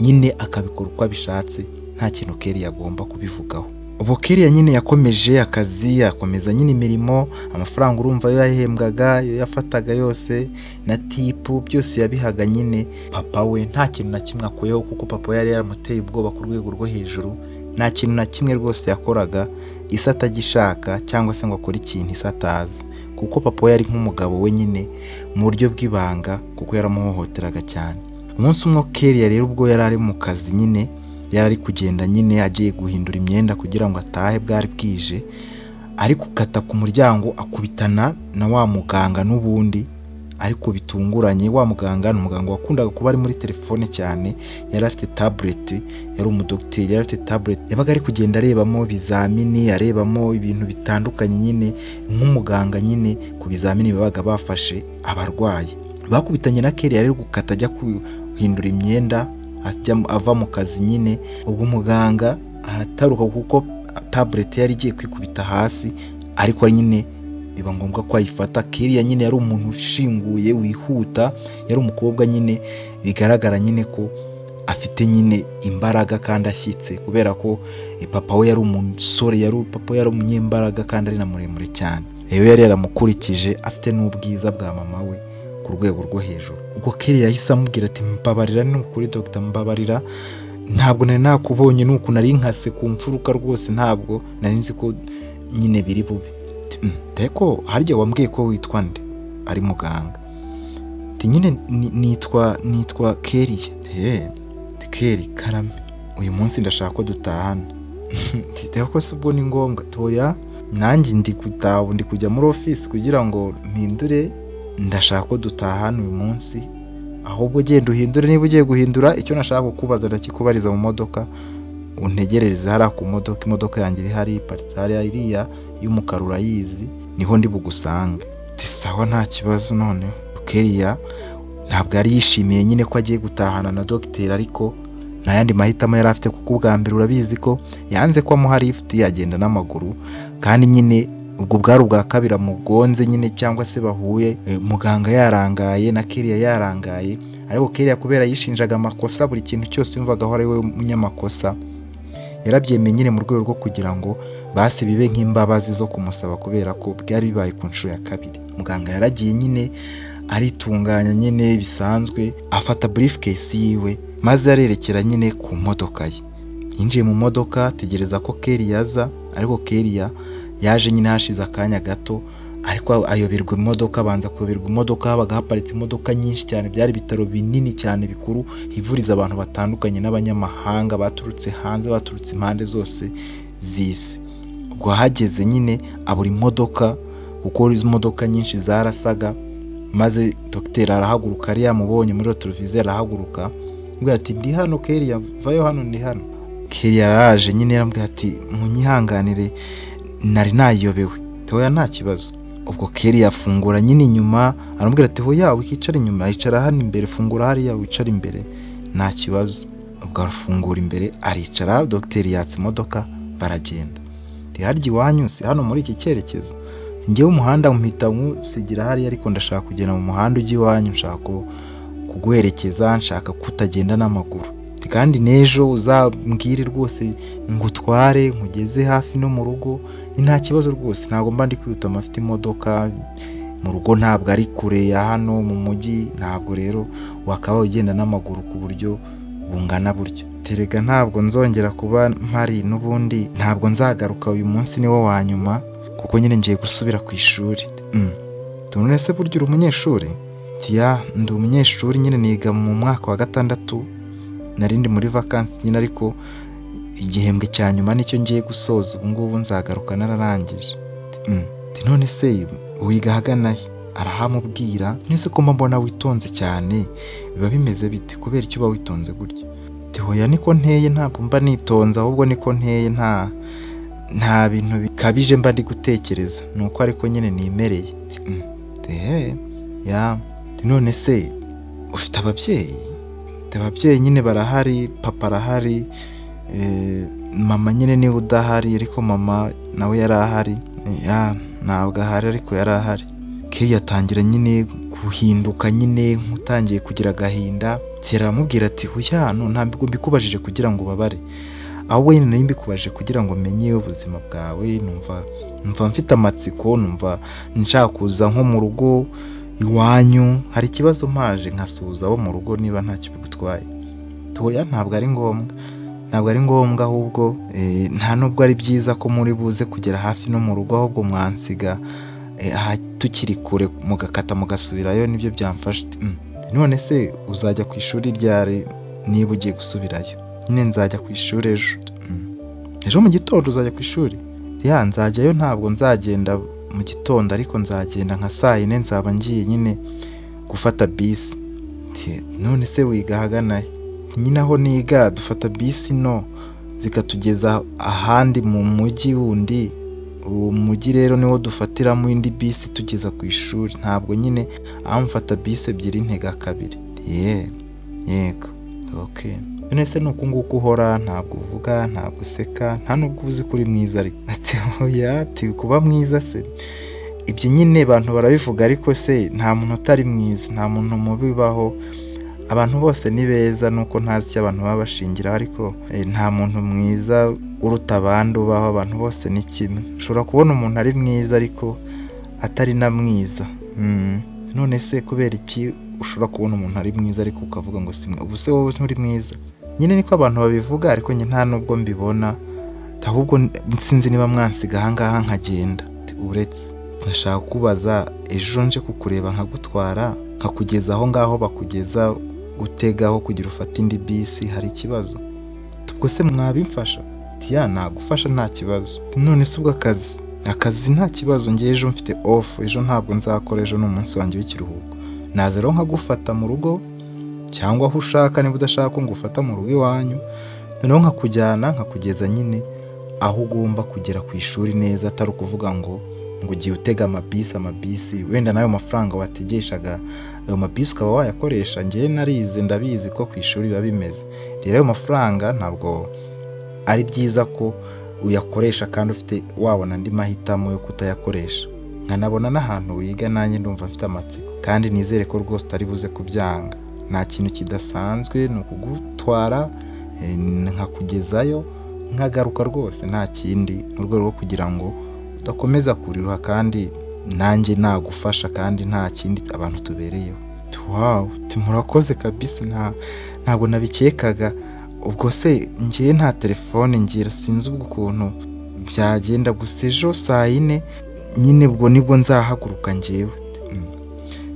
Speaker 1: nyine akabikora uko abishatse, nta kintu Kellia agomba kubivugaho. Ubwo Kellia nyine yakomeje akazi, akomeza nyine imirimo, amafaranga urumva yo yahembwaga, yo yafataga yose na tipu byose yabihaga nyine papa we, nta kintu na kimwe akuyeho, kuko papa yari yaramuteye ubwoba ku rwego rwo hejuru. Nta kintu na kimwe rwose yakoraga isa atagishaka, cyangwa se ngo akore ikintu isa atazi, kuko papa we yari nk'umugabo we nyine mu buryo bw'ibanga, kuko yaramuhohoteraga cyane. Umunsi umwe Kellia rero ubwo yari ari mu kazi nyine, yari ari kugenda nyine agiye guhindura imyenda kugira ngo atahe, bwari bwije, ari gukata ku muryango akubitana na wa muganga n'ubundi, ariko bitunguranye. Wa muganga ni umuganga wakundaga kuba ari muri telefone cyane, yari afite tablet, yari umudokiteri, yari afite tablet, yabaga ari kugenda arebamo bizamini, arebamo ibintu bitandukanye nyine nk'umuganga nyine ku bizamini babaga bafashe abarwayi. Bakubitanye na Kellia rero gukata ajya guhindura imyenda, ava mu kazi nyine. Ubwo muganga arataruka kuko tablet yari igiye kwikubita hasi, ariko nyine biba ngombwa ko ayifata. Kellia nyine yari umuntu ushinguye wihuta, yari umukobwa nyine bigaragara nyine ko afite nyine imbaraga kandi ashyitse, kubera ko papa we yari umusore, papa yari umunyembaraga kandi ari na muremure cyane. Rero yari yaramukurikije, afite n'ubwiza bwa mama we ku rwego rwo hejuru. Ubwo Kellia yahise amubwira ati mbabarira, ni ukuri Dr. mbabarira, ntabwo nari nakubonye nuko nari nkase ku mfuruka rwose ntabwo nari nzi ko nyine biri bube ariko harya wambwiye ko witwa nde ari muganga nyine nitwa Kelly Kelly karame uyu munsi ndashaka ko dutahana ko se ubwo ni ngombwa toya nanjye ndi kujya muri office kugira ngo mpindure ndashaka ko dutahana uyu munsi ahubwo genda uhindure niba ugiye guhindura icyo nashaka kukubaza ndakikubariza mu modoka untegerereze hariya ku modoka imodoka yanjye iri hari iparitse hariya iriya y'umukara urayizi niho ndi bugusange sawa nta kibazo noneho Kelly ntabwo yari yishimiye nyine ko agiye gutahana na dogiteri ariko nta yandi mahitamo yari afite kuko ubwa mbere urabizi ko yanze ko amuha lift yagenda n'amaguru kandi nyine ubwo bwari ubwa kabiri amugonze nyine cyangwa se bahuye muganga yarangaye na Kelly yarangaye ariko Kelly kubera yishinjaga amakosa buri kintu cyose yumvaga aho ari we munyamakosa yarabyemeye nyine mu rwego rwo kugira ngo base bibe nk'imbabazi zo kumusaba kubera ko byari bibaye ku nshuro ya kabiri muganga yaragiye nyine aritunganya nyine bisanzwe afata briefcase yiwe maze arerekera nyine ku modoka ye yinjiye mu modoka tegereza ko Kelly yaza ariko Kelly yaje nyine hashize akanya gato ariko ayoberwa imodoka abanza kuyoberwa imodoka habaga haparitse imodoka nyinshi cyane byari ibitaro binini cyane bikuru hivuriza abantu batandukanye n'abanyamahanga baturutse hanze baturutse impande zose z'isi ubwo hageze nyine abura imodoka kuko izo modoka nyinshi zarasaga maze dogiteri arahaguruka ari yamubonye muri televiziyo arahaguruka ambwira ati ndi hano Kelly vayo hano ndi hano Kelly yaraje nyine yarambwira ati munyihanganire nari nayiyobewe toya nta kibazo ubwo Kelly yafungura nyine inyuma arambwira ati hoya wikicara inyuma yicara hano imbere fungura hariya wicara imbere nta kibazo ubwo arafungura imbere aricara dogiteri yatse imodoka baragenda harya iwanyu si hano muri iki cyerekezo njyewe umuhanda mpita nkusigira hariya ariko ndashaka kugenda mu muhanda ujya iwanyu nshaka kuguherekeza nshaka kutagenda n'amaguru kandi n'ejo uzambwire rwose ngutware nkugeze hafi no mu rugo nta kibazo rwose ntabwo mba ndi kwihuta mafite imodoka mu rugo ntabwo ari kure ya hano mu mujyi ntabwo rero wakaba ugenda n'amaguru ku buryo bungana buryo terega ntabwo nzongera kuba mpari n'ubundi ntabwo nzagaruka uyu munsi niwo wa nyuma kuko nyine ngiye gusubira ku ishuri none se burya uri umunyeshuri ndi umunyeshuri nyine niga mu mwaka wa 6 narindi muri vacancy nyine ariko igihembwe cya nyuma nicyo ngiye gusoza ubu ngubu nzagaruka nararangije none se wiga hagana arahamubwira nese ko mbona witonze cyane biba bimeze biti kubera icyo uba witonze gutya hoya niko nteye ntabwo mba nitonze ahubwo niko nteye nta bintu bikabije mba ndi gutekereza nuko ariko nyine nimereye none se ufite ababyeyi nyine barahari papa arahari mama nyine niwe udahari ariko mama nawe yari ahari ntabwo ahari ariko yari ahari Kelly yatangira nyine guhinduka nyine nk'utangiye kugira agahinda aramubwira ati huya hano ntabwo mbikubajije kugira ngo ubabare ahubwo nyine nari mbikubajije kugira ngo menye ubuzima bwawe numva mfite amatsiko numva nshaka kuza nko mu rugo iwanyu hari ikibazo mpaje nkasuhuza abo mu rugo niba ntacyo bigutwaye toya ntabwo ari ngombwa ahubwo nta nubwo ari byiza ko muri buze kugera hafi no mu rugo ahubwo mwansiga tukiri kure mugakata mugasubirayo nibyo byamfasha none se uzajya ku ishuri ryari niba ugiye gusubirayo nyine nzajya ku ishuri ejo mu gitondo uzajya ku ishuri nzajyayo ntabwo nzagenda mu gitondo ariko nzagenda nka 4 nzaba ngiye nyine gufata bisi none se wiga hagana nyine aho niga dufata bisi no zikatugeza ahandi mu mujyi wundi uwo mujyi rero niwo dufatiramo indi bisi tugeza ku ishuri ntabwo nyine amfata bisi ebyiri ntega kabiri yego okay none se nuko nguko uhora ntabwo uvuga ntabwo useka nta nubwo uzi kuri mwiza ariko ati kuba mwiza se ibyo nyine abantu barabivuga ariko se nta muntu utari mwiza nta muntu mubi ubaho abantu bose ni beza nuko ntazi icyo abantu baba bashingiraho ariko nta muntu mwiza uruta abandi ubaho abantu bose ni kimwe ushobora kubona umuntu ari mwiza ariko atari na mwiza none se kubera iki ushobora kubona umuntu ari mwiza ariko ukavuga ngo si ubu se wowe nturi mwiza nyine niko abantu babivuga ariko njye nta nubwo mbibona, ahubwo sinzi niba mwansiga ahangaha nkagenda. Uretse ndashaka kubaza, ejo nje kukureba nkagutwara nkakugeza aho ngaho bakugeza utegaho kugira ufate indi bisi, hari ikibazo? Ubwo se mwabimfasha? Tiya nagufasha nta kibazo. None se ubwo akazi nta kibazo, njye ejo mfite off, ejo ntabwo nzakora, ejo ni umunsi wanjye w'ikiruhuko. Naza rero nkagufata mu rugo cyangwa aho ushaka, niba udashaka ko ngufata mu rugo iwanyu, noneho nkakujyana nkakugeza nyine aho ugomba kugera ku ishuri neza, atari ukuvuga ngo ugiye utega amabisi wenda nayo mafaranga wategeshaga ayo mabisi ukaba wayakoresha. Njyewe narize ndabizi ko ku ishuri biba bimeze. Rero ayo mafaranga ntabwo ari byiza ko uyakoresha kandi ufite wabona andi mahitamo yo kutayakoresha. Nkanabona n'ahantu wiga nanjye ndumva afite amatsiko, kandi nizere ko rwose utari buze kubyanga. Nta kintu kidasanzwe, ni ukugutwara nkakugezayo nkagaruka rwose, nta kindi, mu rwego rwo kugira ngo udakomeza kuriruha kandi nanjye nagufasha kandi nta kindi abantu tubereyeho. Wow, murakoze kabisa, ntabwo nabikekaga. Ubwo se njyewe nta telefone ngira, sinzi ubwo ukuntu byagenda, gusa ejo saa 4 nyine ubwo nibwo nzahaguruka njyewe.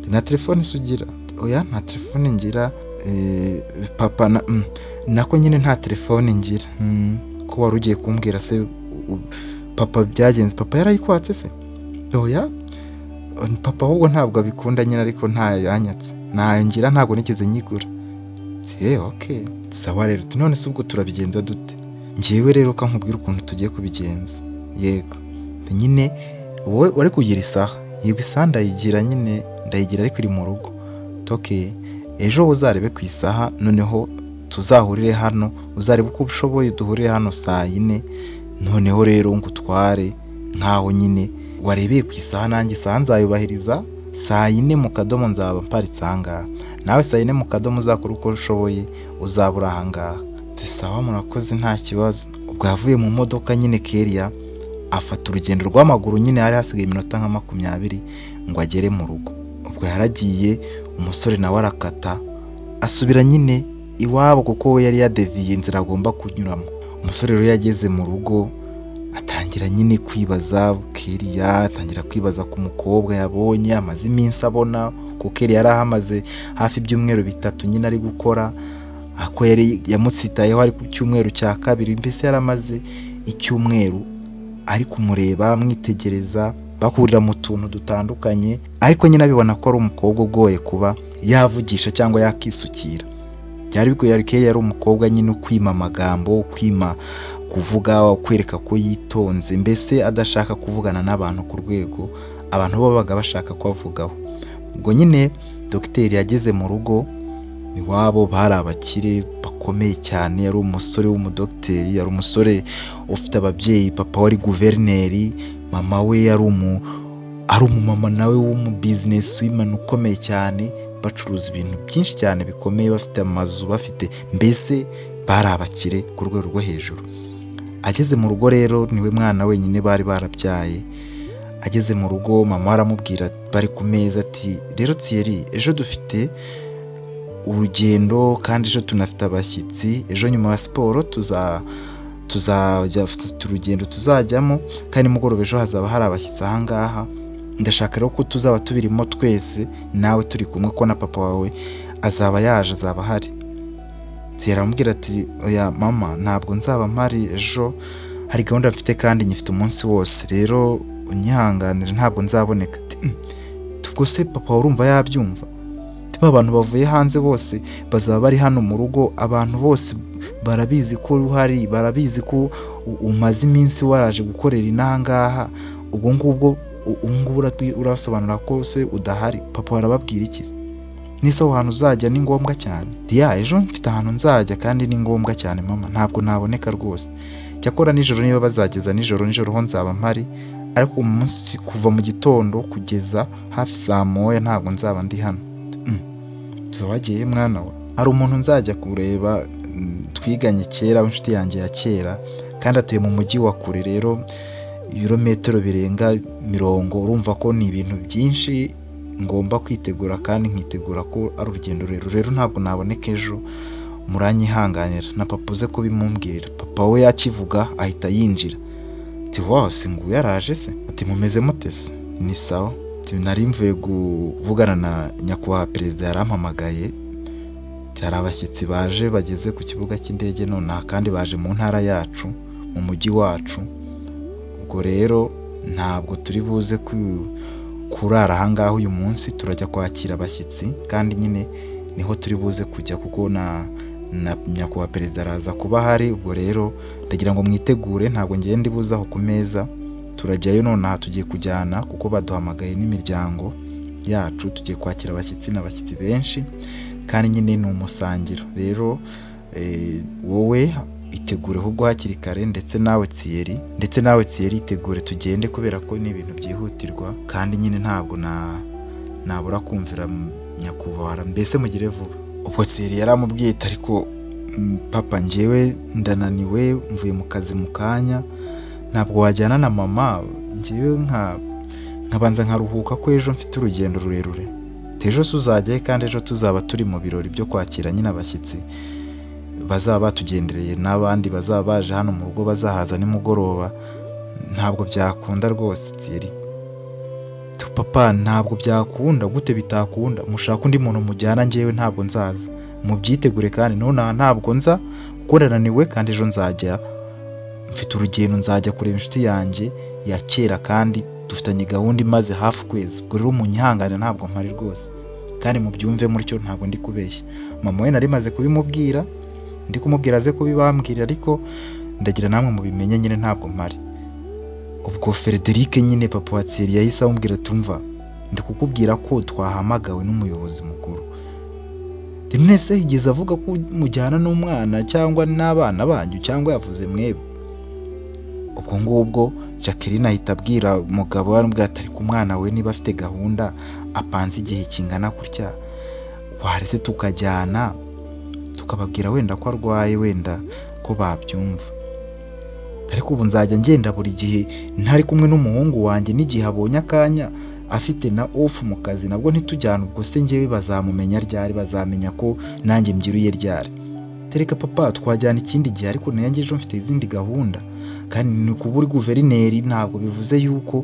Speaker 1: Nta telefone se ugira? Oya, nta telefone ngira. Papa nako nyine nta telefone ngira. Ko wari ugiye kumbwira se papa byagenze? Papa yarayikwatse se? Oya, papa ahubwo ntabwo abikunda nyine, ariko ntayo yanyatse, ntayo ngira, ntabwo nigeze nyigura. Okay, sawa rero. None se ubwo turabigenza dute? Njyewe rero kankubwira ukuntu tugiye kubigenza. Yego, nyine wowe wari kugira isaha. Yego, isaha ndayigira nyine, ndayigira ariko iri mu rugo. Okay, ejo uzarebe ku isaha, noneho tuzahurire hano, uzarebe uko ushoboye duhurire hano saa 4. Noneho rero ngutware nkaho nyine warebeye ku isaha, nanjye isaha nzayubahiriza. Saa 4 mu kadomo nzaba mparitse ahangaha, nawe saa 4 mu kadomo uzakora uko ushoboye uzabura ahangaha. Sawa, murakoze, nta kibazo. Ubwo yavuye mu modoka nyine Keria afata urugendo rw'amaguru, nyine hari hasigaye iminota nka 20 ngo agere mu rugo. Ubwo yaragiye, umusore nawe arakata asubira nyine iwabo kuko we yari yadeviye inzira agomba kunyuramo. Umusore rero yageze mu rugo atangira nyine kwibaza, Keria atangira kwibaza ku mukobwa yabonye amaze iminsi abona, kuko Keria yari ahamaze hafi ibyumweru 3 nyine ari gukora, ako yari yamusitayeho ari ku cyumweru cya 2, mbese yaramaze icyumweru ari kumureba amwitegereza, bakurira mu tuntu dutandukanye, ariko nyine abibona ko ari umukobwa ugoye kuba yavugisha cyangwa yakisukira. Byari bigoye, Keria yari umukobwa nyine ukwima amagambo, ukwima kuvuga, kwereka ko yitonze, mbese adashaka kuvugana n'abantu ku rwego abantu bo babaga bashaka ko avugaho. Ubwo nyine dogiteri yageze mu rugo iwabo, bari abakire bakomeye cyane, yari umusore w'umudogiteri, yari umusore ufite ababyeyi, papa wari guverineri, mama we yari umumama nawe w'umubusiness w'imana ukomeye cyane, bacuruza ibintu byinshi cyane bikomeye, bafite amazu, bafite, mbese bari abakire ku rwego rwo hejuru. Ageze mu rugo rero, niwe mwana wenyine bari barabyaye. Ageze mu rugo, mama aramubwira, bari ku meza, ati rero Thierry, ejo dufite urugendo kandi ejo tunafite abashyitsi, ejo nyuma ya siporo tuzajya urugendo tuzajyamo, kandi nimugoroba ejo hazaba hari abashyitsi ahangaha. Ndashaka rero ko tuzaba tubirimo twese, nawe turi kumwe, ko na papa wawe azaba yaje, azaba hari. Thierry aramubwira ati oya mama, ntabwo nzaba mpari ejo, hari gahunda mfite kandi nyifite umunsi wose, rero unyihanganire ntabwo nzaboneka. Ubwo se papa urumva yabyumva? Abantu bavuye hanze bose bazaba bari hano mu rugo, abantu bose barabizi ko uhari, barabizi ko umaze iminsi waraje gukorera inangaha, ubwo ngubwo urasobanura ko se udahari. Papa arababwira iki? Nise aho hantu uzajya ni ngombwa cyane? Ejo mfite ahantu nzajya kandi ni ngombwa cyane mama, ntabwo naboneka rwose. Cyakora nijoro niba bazageza nijoro ho nzaba mpari, ariko umunsi kuva mu gitondo kugeza hafi saa 1 ntabwo nzaba ndi hano. Tuzawagiye mwana we? Hari umuntu nzajya kureba twiganye kera, inshuti yanjye ya kera, kandi atuye mu mujyi wa kure, rero ibirometero birenga 40. Urumva ko ni ibintu byinshi ngomba kwitegura, kandi nkitegura ko ari urugendo rero ntabwo naboneka ejo. muranyihanganira na papa uze kubimumbwirira. Papa we yakivuga ahita yinjira ati wose ngo yaraje se, ati mumeze mute se? Ni sawa. Ati nari mvuye kuvugana na nyakubahwa perezida yarampamagaye, hari abashyitsi baje bageze ku kibuga cy'indege nonaha kandi baje mu ntara yacu mu mujyi wacu, ubwo rero ntabwo turi buze kurara ahangaha uyu munsi, turajya kwakira abashyitsi kandi nyine niho turi buze kujya kuko na nyakubahwa perezida araza kuba ahari. Ubwo rero ndagira ngo mwitegure, ntabwo ngiye ndibuze aho ku meza, turajyayo nonaha tugiye kujyana kuko baduhamagaye n'imiryango yacu, tugiye kwakira abashyitsi n'abashyitsi benshi kandi nyine ni umusangiro. Rero wowe itegure ahubwo hakiri kare, ndetse nawe Thierry itegure tugende kubera ko ni ibintu byihutirwa kandi nyine ntabwo nabura kumvira nyakubahwa, mbese mugire vuba. Ubwo Thierry yaramubwiye ariko papa njyewe ndananiwe, mvuye mu kazi mu kanya, ntabwo wajyana na mama, njyewe nkabanza nkaruhuka ko ejo mfite urugendo rurerure. Ejo tuzajyayo kandi ejo tuzaba turi mu birori byo kwakira nyine abashyitsi bazaba batugendereye n'abandi bazaba baje hano mu rugo bazahaza nimugoroba, ntabwo byakunda rwose. Thierry papa ntabwo byakunda. Gute bitakunda? mushaka undi muntu mujyana, njyewe ntabwo nzaza, mubyitegure kandi nonaha ntabwo nza kuko ndananiwe kandi ejo nzajya mfite urugendo, nzajya kureba inshuti yanjye ya kera kandi dufitanye gahunda imaze hafi ukwezi. Ubwo rero munyihangane ntabwo mpari rwose kandi mubyumve mutyo, ntabwo ndi kubeshya. Mama we nari maze kubimubwira, ndi kumubwira aze kubibambwira, ariko ndagira namwe mubimenye nyine ntabwo mpari. Ubwo Frederic nyine papa wa Thierry yahise amubwira tumva, ndi kukubwira ko twahamagawe n'umuyobozi mukuru. Mwese yigeze avuga ko mujyana n'umwana cyangwa n'abana banyu cyangwa yavuze mwebwe? Ubwo ngubwo Jacqueline ahita abwira umugabo we aramubwira ati ariko umwana we niba afite gahunda apanze igihe kingana gutya, waretse tukajyana tukababwira wenda ko arwaye, wenda ko babyumva. Ariko ubu nzajya ngenda buri gihe ntari kumwe n'umuhungu wanjye, n'igihe abonye akanya afite na off mu kazi nabwo ntitujyana. Ubwo se njyewe bazamumenya ryari? bazamenya ko nanjye mbyiruye ryari? Tereka papa twajyana ikindi gihe, ariko nanjye ejo mfite izindi gahunda kandi ni kuba uri guverineri ntabwo bivuze yuko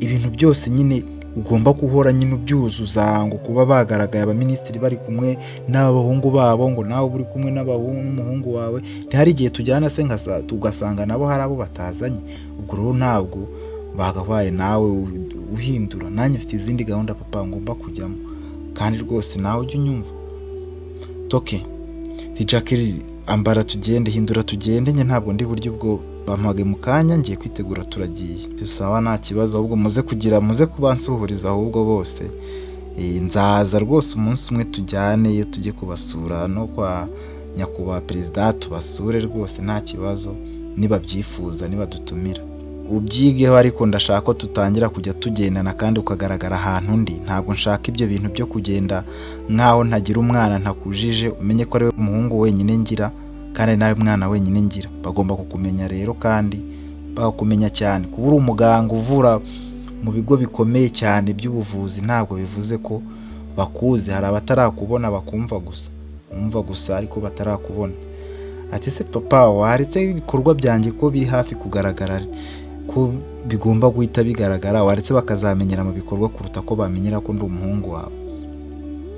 Speaker 1: ibintu byose nyine ugomba guhora nyine ubyuzuza, ngo kuba bagaragaye abaminisitiri bari kumwe n'abahungu babo, ngo nawe uri kumwe n'umuhungu wawe, ntihari igihe tujyana se tugasanga nabo hari abo batazanye. Ubwo rero ntabwo bagabaye nawe uhindura, nanjye mfite izindi gahunda papa ngomba kujyamo kandi rwose nawe ujye unyumva. Toke Jacqueline ambara tugende, hindura tugende, njye ntabwo ndi buryo ubwo bampage mu kanya ngiye kwitegura turagiye. Sawa nta kibazo, ahubwo muze kubansuhuriza ahubwo bose. Nzaza rwose umunsi umwe tujyaneyo tujye kubasura no kwa nyakubahwa perezida tubasure rwose nta kibazo, niba byifuza niba dutumira ubyigeho. Ariko ndashaka ko tutangira kujya tugendana kandi ukagaragara ahantu ndi. Ntabwo nshaka ibyo bintu byo kugenda nkaho ntagira umwana ntakujije, umenye ko ari we umuhungu wenyine ngira kandi nawe mwana wenyine ngira. Bagomba kukumenya rero kandi bakakumenya cyane. Kuba uri umuganga uvura mu bigo bikomeye cyane by'ubuvuzi ntabwo bivuze ko bakuzi. Hari abatarakubona bakumva gusa, umva gusa ariko batarakubona. Ati se papa waretse ibikorwa byanjye ko biri hafi kugaragara, ko bigomba guhita bigaragara, waretse bakazamenyera mu bikorwa kuruta ko bamenyera ko ndi umuhungu wawe.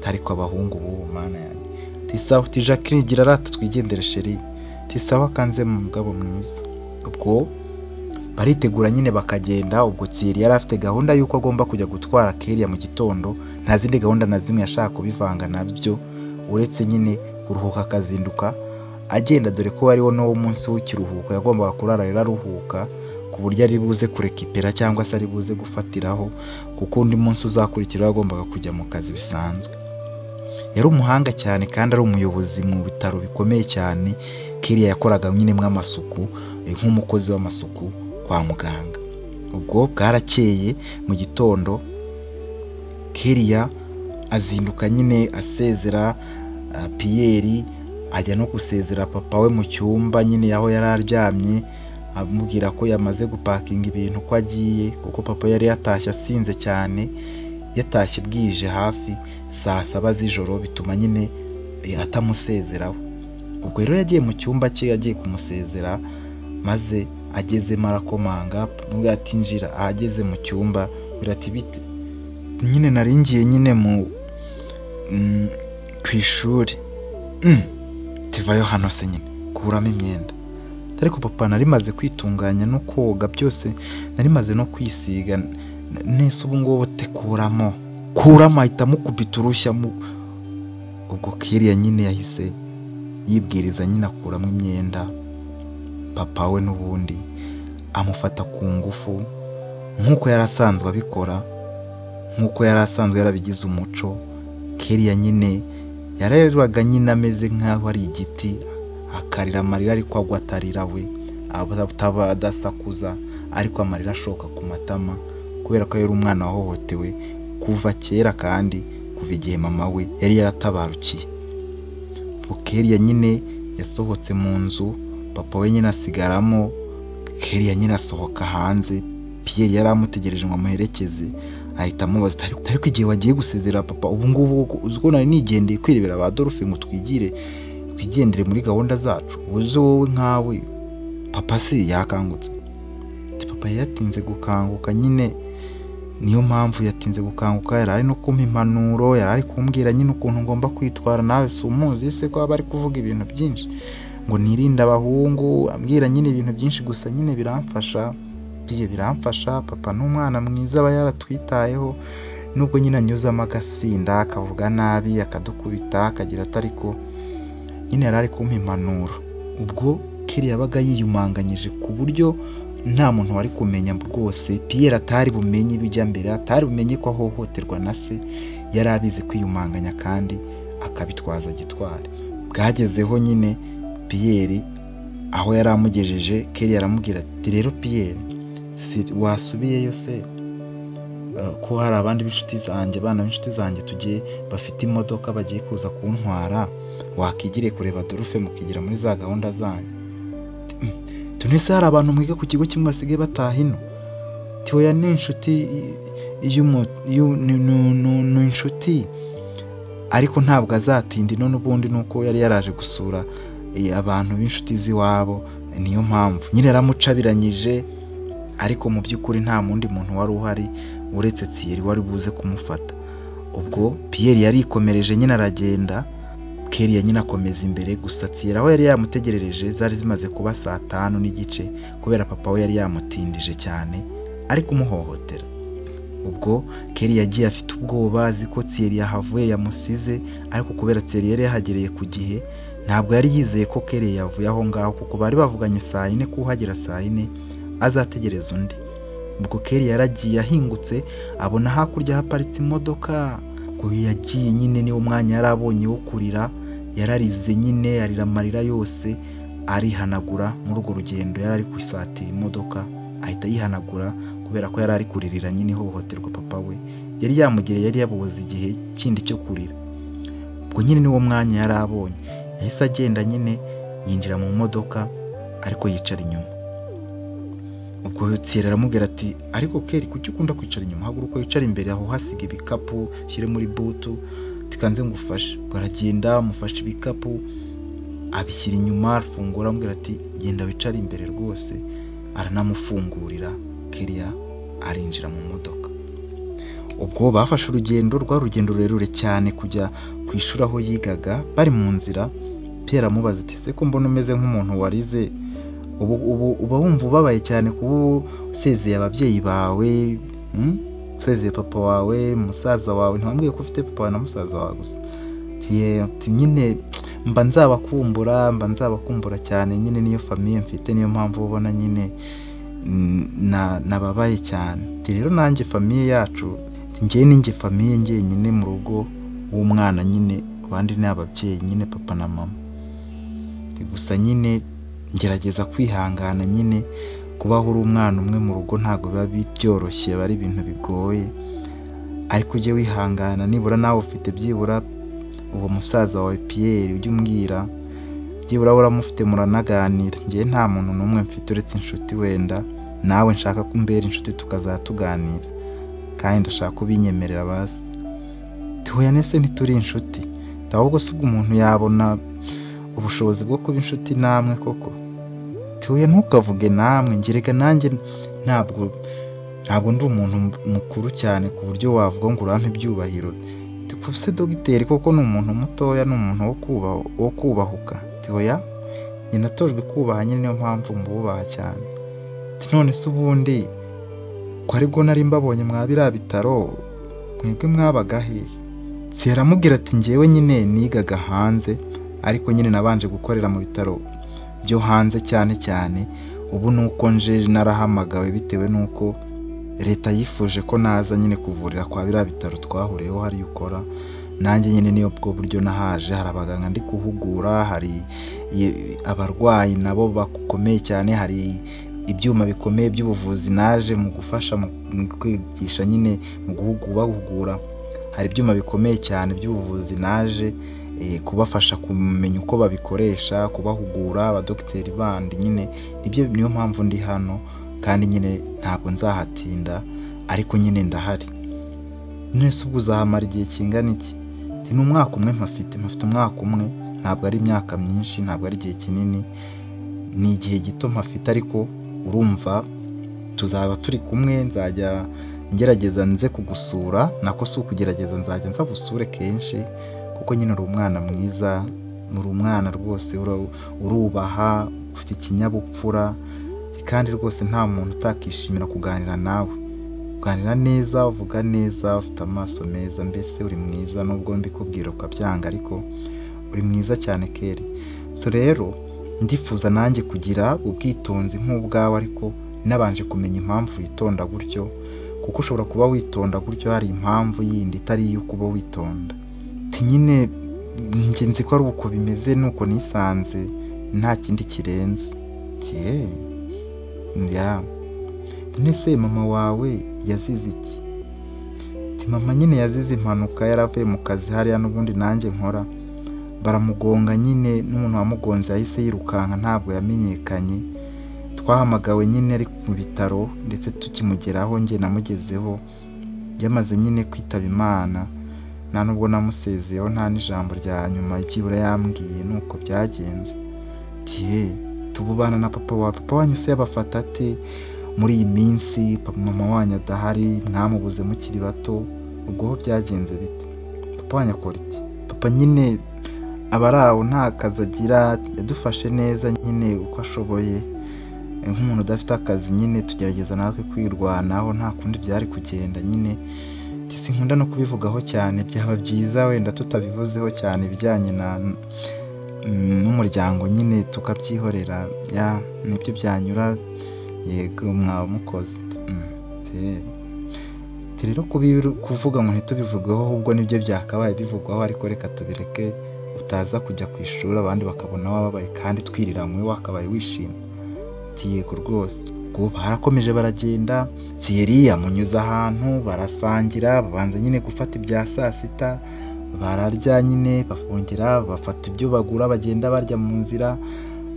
Speaker 1: Ariko abahungu b'ubu mana yanjye. Tisawa uti Jacqueline gira rata twigendere sheri. Tisawa kanze mu mugabo mwiza. Ubwo baritegura nyine bakagenda. Ubwo Thierry yari afite gahunda yuko agomba kujya gutwara Kelia mu gitondo, nta zindi gahunda na zimwe yashaka kubivanga nabyo uretse nyine kuruhuka akazinduka agenda, dore ko wariho no munsi w'ikiruhuko yagombaga kurara rero aruhuka ku buryo ari buze kurekipera cyangwa se ari buze gufatiraho, kuko undi munsi uzakurikira yagombaga kujya mu kazi bisanzwe. Yari umuhanga cyane kandi ari umuyobozi mu bitaro bikomeye cyane. Kelia yakoraga nyine mw'amasuku nk'umukozi w'amasuku kwa muganga. Ubwo bwarakeye mu gitondo Kelia azinduka nyine asezera Pierre, ajya no gusezera papa we mu cyumba nyine aho yari aryamye, amubwira ko yamaze gupakinga ibintu ko agiye, kuko papa yari yatashye asinze cyane, yatashye bwije hafi saa 7 z'ijoro, bituma nyine atamusezeraho. ubwo rero yagiye mu cyumba cye yagiye kumusezera, maze agezemo arakomanga nubwo atinjira. Ahageze mu cyumba birati bite, nyine naringiye nyine ku ishuri. Tivayo hano se nyine kuramo imyenda. Ariko papa nari maze kwitunganya no koga byose, nari maze no kwisiga nese ubu ngubu tekuramo ahita amukubita urushya. Ubwo Kellia nyine yahise yibwiriza nyine akuramo imyenda. Papa we n'ubundi amufata ku ngufu nk'uko yari asanzwe abikora, nk'uko yari asanzwe yarabigize umuco. Kellia nyine yarerwaga nyine ameze nk'aho ari igiti, akarira amarira ariko agwa atarira we, adasakuza ariko amarira ashoka ku matama, kubera ko yari umwana wahohotewe kuva kera kandi kuva igihe mama we yari yaratabarukiye. Kellia nyine yasohotse mu nzu, papa we nyine asigaramo. Kellia nyine asohoka hanze, Pierre yari amutegereje ngo amuherekeze. Ahita amubaza ariko igihe wagiye gusezera papa, ubu ngubu uziko nari nigendeye kwirebera ba Adolphe ngo twigendere muri gahunda zacu, ubuze wowe nkawe papa se yakangutse. Papa yatinze gukanguka nyine, niyo mpamvu yatinze gukanguka. Yari ari no kumpa impanuro, yari ari kumbwira nyine ukuntu ngomba kwitwara. Nawe si umuzi se ko aba ari kuvuga ibintu byinshi ngo nirinde abahungu, ambwira nyine ibintu byinshi, gusa nyine biramfasha. Biramfasha. Papa n'umwana mwiza aba yaratwitayeho, nubwo nyine anyuzamo agasinda akavuga nabi akadukubita akagira atariko nyine yari ari kumpa impanuro. Ubwo Kellia yabaga yiyumanganyije ku buryo nta muntu wari kumenya rwose. Pierre atari bumenye ibijya mbere, atari bumenye ko ahohoterwa na se. Yari abizi kwiyumanganya kandi akabitwaza gitware. Bwagezeho nyine Pierre aho yari amugejeje, Kellia aramubwira ati rero Pierre, si wasubiyeyo se ko hari abandi b'inshuti zanjye, abana b'inshuti zanjye tugiye bafite imodoka bagiye kuza kuntwara, wakigire kureba Adolphe mukigira muri za gahunda zanyu. Tunese hari abantu mwiga ku kigo kimwe basigaye bataha ino. Tiyoya ni inshuti ni inshuti ariko ntabwo azatinda ino, n'ubundi nuko yari yaraje gusura abantu b'inshuti z'iwabo, niyo mpamvu nyine yaramucabiranyije. Ariko mu by'ukuri nta mundi muntu wari uhari uretse Thierry wari buze kumufata. Ubwo Pierre yarikomereje nyine aragenda, Kellia nyine akomeza imbere. Gusa Thierry aho yari yamutegerereje zari zimaze kuba 5:30 kubera papa we yari yamutindije cyane ari kumuhohotera. Ubwo Kellia yagiye afite ubwoba, azi ko Thierry yahavuye yamusize, ariko kubera Thierry yari yahagereye ku gihe ntabwo yari yizeye ko Kellia yavuye aho ngaho, kuko bari bavuganye 4:00 ko uhagera 4:00 azategereza undi. Ubwo Kellia yaragiye ahingutse, abona hakurya haparitse imodoka. Ngo yagiye nyine niwo mwanya yarabonye wo kurira, yararize nyine arira amarira yose, arihanagura. Muri urwo rugendo yari ari kwisatira imodoka, ahita yihanagura kubera ko yari ari kuririra nyine ihohoterwa papa we yari yamugereye, yari yabuze igihe kindi cyo kurira. Ubwo nyine niwo mwanya yarabonye, yahise agenda nyine yinjira mu modoka ariko yicara inyuma. Ubwo Thierry aramubwira ati ariko Kelly, kuki ukunda kwicara inyuma? Haguruka wicare imbere aho, hasiga ibikapu shyire muri butu tikanze ngufashe. Ubwo aragenda amufashe ibikapu abishyira inyuma, afungura amubwira ati genda wicare imbere rwose. Aranamufungurira, Kellia arinjira mu modoka. Ubwo bafashe urugendo rurerure cyane kujya ku ishuri aho yigaga. Bari mu nzira, Pierre amubaza ati se ko mbona umeze nk'umuntu warize, uba wumva ubabaye cyane kuba usezeye ababyeyi bawe, usezeye papa wawe, musaza wawe? Ntiwambwiye ko ufite papa wawe na musaza wawe gusa? Ati nyine mba nzabakumbura cyane, nyine niyo famiye mfite, niyo mpamvu ubona nyine nababaye cyane. Ati rero nanjye famiye yacu, njye ninjye famiye njyenyine mu rugo w'umwana, nyine abandi ni ababyeyi nyine papa na mama. Gusa nyine ngerageza kwihangana, nyine kubaho uri umwana umwe mu rugo ntabwo biba byoroshye, aba ari ibintu bigoye, ariko ujye wihangana. Nibura nawe ufite byibura uwo musaza wawe Pierre, ujye umbwira byibura uramufite muranaganira. Njye nta muntu n'umwe mfite uretse inshuti, wenda nawe nshaka kumbera inshuti tukazatuganira, kandi ndashaka kubinyemerera basi. Tuhoya nese ntituri inshuti, ahubwo se ubwo umuntu yabona ubushobozi bwo kuba inshuti namwe koko? Tuye ntukavuge namwe, ngereka nanjye ntabwo ndi umuntu mukuru cyane ku buryo wavuga ngo urampe ibyubahiro. Tukuse dogiteri koko ni umuntu mutoya, ni umuntu wo kubahuka. Oya, njye natojwe kubaha nyine, niyo mpamvu mbubaha cyane. None se ubundi ko aribwo nari mbabonye mwa biriya bitaro, mwebwe mwabaga he? Aramubwira ati njyewe nyine nigaga hanze, ariko nyine nabanje gukorera mu bitaro byo hanze cyane cyane. Ubu nuko nje narahamagawe bitewe nuko leta yifuje ko naza nyine kuvurira kwa biriya bitaro twahuriyeho hariya ukora. Nanjye nyine niyo bwo buryo nahaje, hari abaganga ndi guhugura, hari abarwayi nabo bakomeye cyane, hari ibyuma bikomeye by'ubuvuzi naje mu gufasha mu kwigisha nyine mu guhugura. Hari ibyuma bikomeye cyane by'ubuvuzi naje kubafasha kumenya uko babikoresha, kubahugura abadogiteri bandi nyine. Niyo mpamvu ndi hano, kandi nyine ntabwo nzahatinda, ariko nyine ndahari. Nese ubwo uzahamara igihe kingana iki? Ni umwaka umwe mpafite umwaka umwe, ntabwo ari imyaka myinshi, ntabwo ari igihe kinini, ni igihe gito mpafite. Ariko urumva tuzaba turi kumwe, nzajya ngerageza nze kugusura. Nako si ukugerageza, nzajya nza gusure kenshi, kuko nyine uri umwana mwiza, uri umwana rwose urubaha, ufite ikinyabupfura, kandi rwose nta muntu utakishimira kuganira nawe. Uganira neza, uvuga neza, ufite amaso meza, mbese uri mwiza. Nubwo mbikubwira ukabyanga, ariko uri mwiza cyane Keri. So rero ndifuza nanjye kugira ubwitonzi nk'ubwawe, ariko nabanje kumenya impamvu witonda gutyo, kuko ushobora kuba witonda gutyo hari impamvu yindi itari iyo kuba witonda. Nyine njye nzi ko ari uko bimeze, nuko nisanze, nta kindi kirenze. Nese mama wawe yazize iki? Mama nyine yazize impanuka, yaravuye mu kazi hariya n'ubundi nanjye nkora, baramugonga nyine, n'umuntu wamugonze yahise yirukanka, ntabwo yamenyekanye. Twahamagawe nyine ari mu bitaro, ndetse tukimugeraho njye namugezeho yamaze nyine kwitaba Imana. Nta nubwo namusezeyeho, nta n'ijambo rya nyuma ibyibura yambwiye, nuko byagenze. Tububana na papa wawe. Papa wanyu se yabafata ate muri iyi minsi? Mama wanyu adahari, mwamubuze mukiri bato, ubwo ho byagenze bite? Papa wanyu akora iki? Papa nyine aba ari aho, nta kazi agira, yadufashe neza nyine uko ashoboye. Nk'umuntu udafite akazi nyine tugerageza natwe kwirwanaho, nta kundi byari kugenda nyine. Sinkunda no kubivugaho cyane, byaba byiza wenda tutabivuzeho cyane ibijyanye n'umuryango nyine, tukabyihorera. Nibyo byanyura, yego mwaba mukoze. Rero kuvuga ngo ntitubivugeho, ahubwo nibyo byakabaye bivugwaho, ariko reka tubireke, utaza kujya ku ishuri abandi bakabona wababaye kandi twiriranywe, wakabaye wishimye. Yego rwose. Ubwo barakomeje baragenda, Thierry yamunyuze ahantu, barasangira, babanza nyine gufata ibya saa sita, bararya nyine, bafongera bafata ibyo bagura, bagenda barya mu nzira,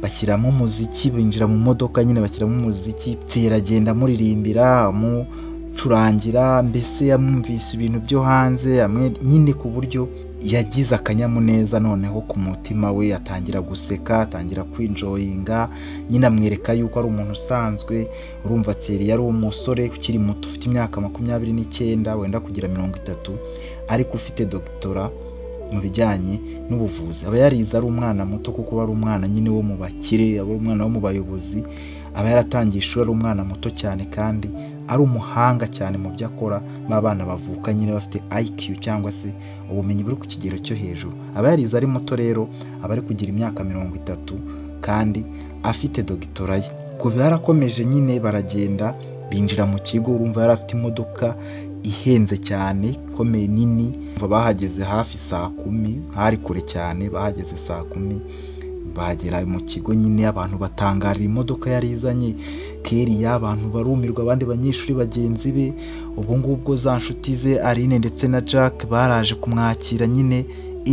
Speaker 1: bashyiramo umuziki, binjira mu modoka nyine bashyiramo umuziki. Thierry agenda amuririmbira, amucurangira, mbese yamwumvise ibintu byo hanze amwe nyine, ku buryo yagize akanyamuneza noneho ku mutima we, atangira guseka, atangira kwinjoyinga nyine, amwereka yuko ari umuntu usanzwe. Urumva Thierry yari umusore ukiri muto, ufite imyaka 29 wenda kugira 30, ariko ufite doctora mu bijyanye n'ubuvuzi. Aba yarize ari umwana muto, kuko ari umwana nyine wo mu bakire, aba ari umwana wo mu bayobozi, aba yaratangiye ishuri ari umwana muto cyane, kandi ari umuhanga cyane mu byo akora. Abana bavuka nyine bafite IQ cyangwa se ubumenyi buri ku kigero cyo hejuru. Aba yarize ari muto, rero aba ari kugira imyaka 30 kandi afite doctora ye. Ubwo barakomeje nyine baragenda, binjira mu kigo. Urumva yari afite imodoka ihenze cyane, ikomeye nini. Bahageze hafi saa 10, hari kure cyane, bahageze saa 10, bagera mu kigo nyine, abantu batangarira imodoka yari izanye Keri, abantu barumirwa, abandi banyeshuri bagenzi be. Ubwo ngubwo za nshuti ze Aline ndetse na Jack baraje kumwakira nyine,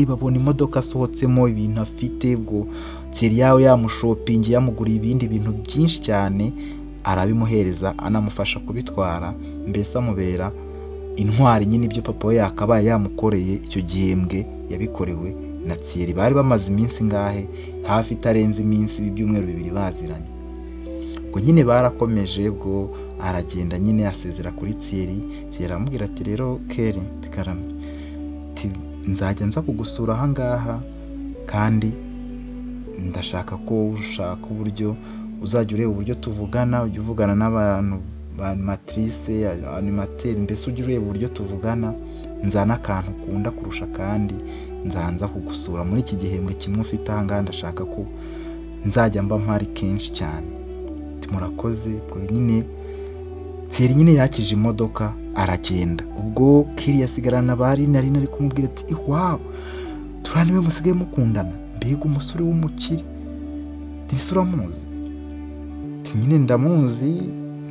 Speaker 1: babona imodoka asohotsemo, ibintu afite. Ubwo Thierry yawe yamushopingi, yamuguriye ibindi bintu byinshi cyane, arabimuhereza, anamufasha kubitwara, mbese amubera intwari nyine. Ibyo papa we yakabaye yamukoreye icyo gihembwe yabikorewe na Thierry. Bari bamaze iminsi ngahe hafi itarenze iminsi ibyumweru 2 baziranye. Ubwo nyine barakomeje, ubwo aragenda nyine asezera kuri Thierry aramubwira ati rero Kelly tikarame, nzajya nza kugusura aha ngaha kandi ndashaka ko ushaka uburyo uzajya ureba uburyo tuvugana, ujya uvugana n'abantu ba animatrice animateur, mbese ujya ureba uburyo tuvugana, nzana akantu ukunda kurusha kandi nzanza kugusura muri iki gihembwe kimwe ufite aha ngaha, ndashaka ko nzajya mba mpari kenshi cyane. Murakoze. Ubwo nyine Thierry nyine yakije imodoka aragenda. Ubwo Kelly yasigarana bari nari kumubwira ati wow, turane we musigaye mukundana, mbega umusore w'umukire, ese uramuzi? Nyine ndamuzi,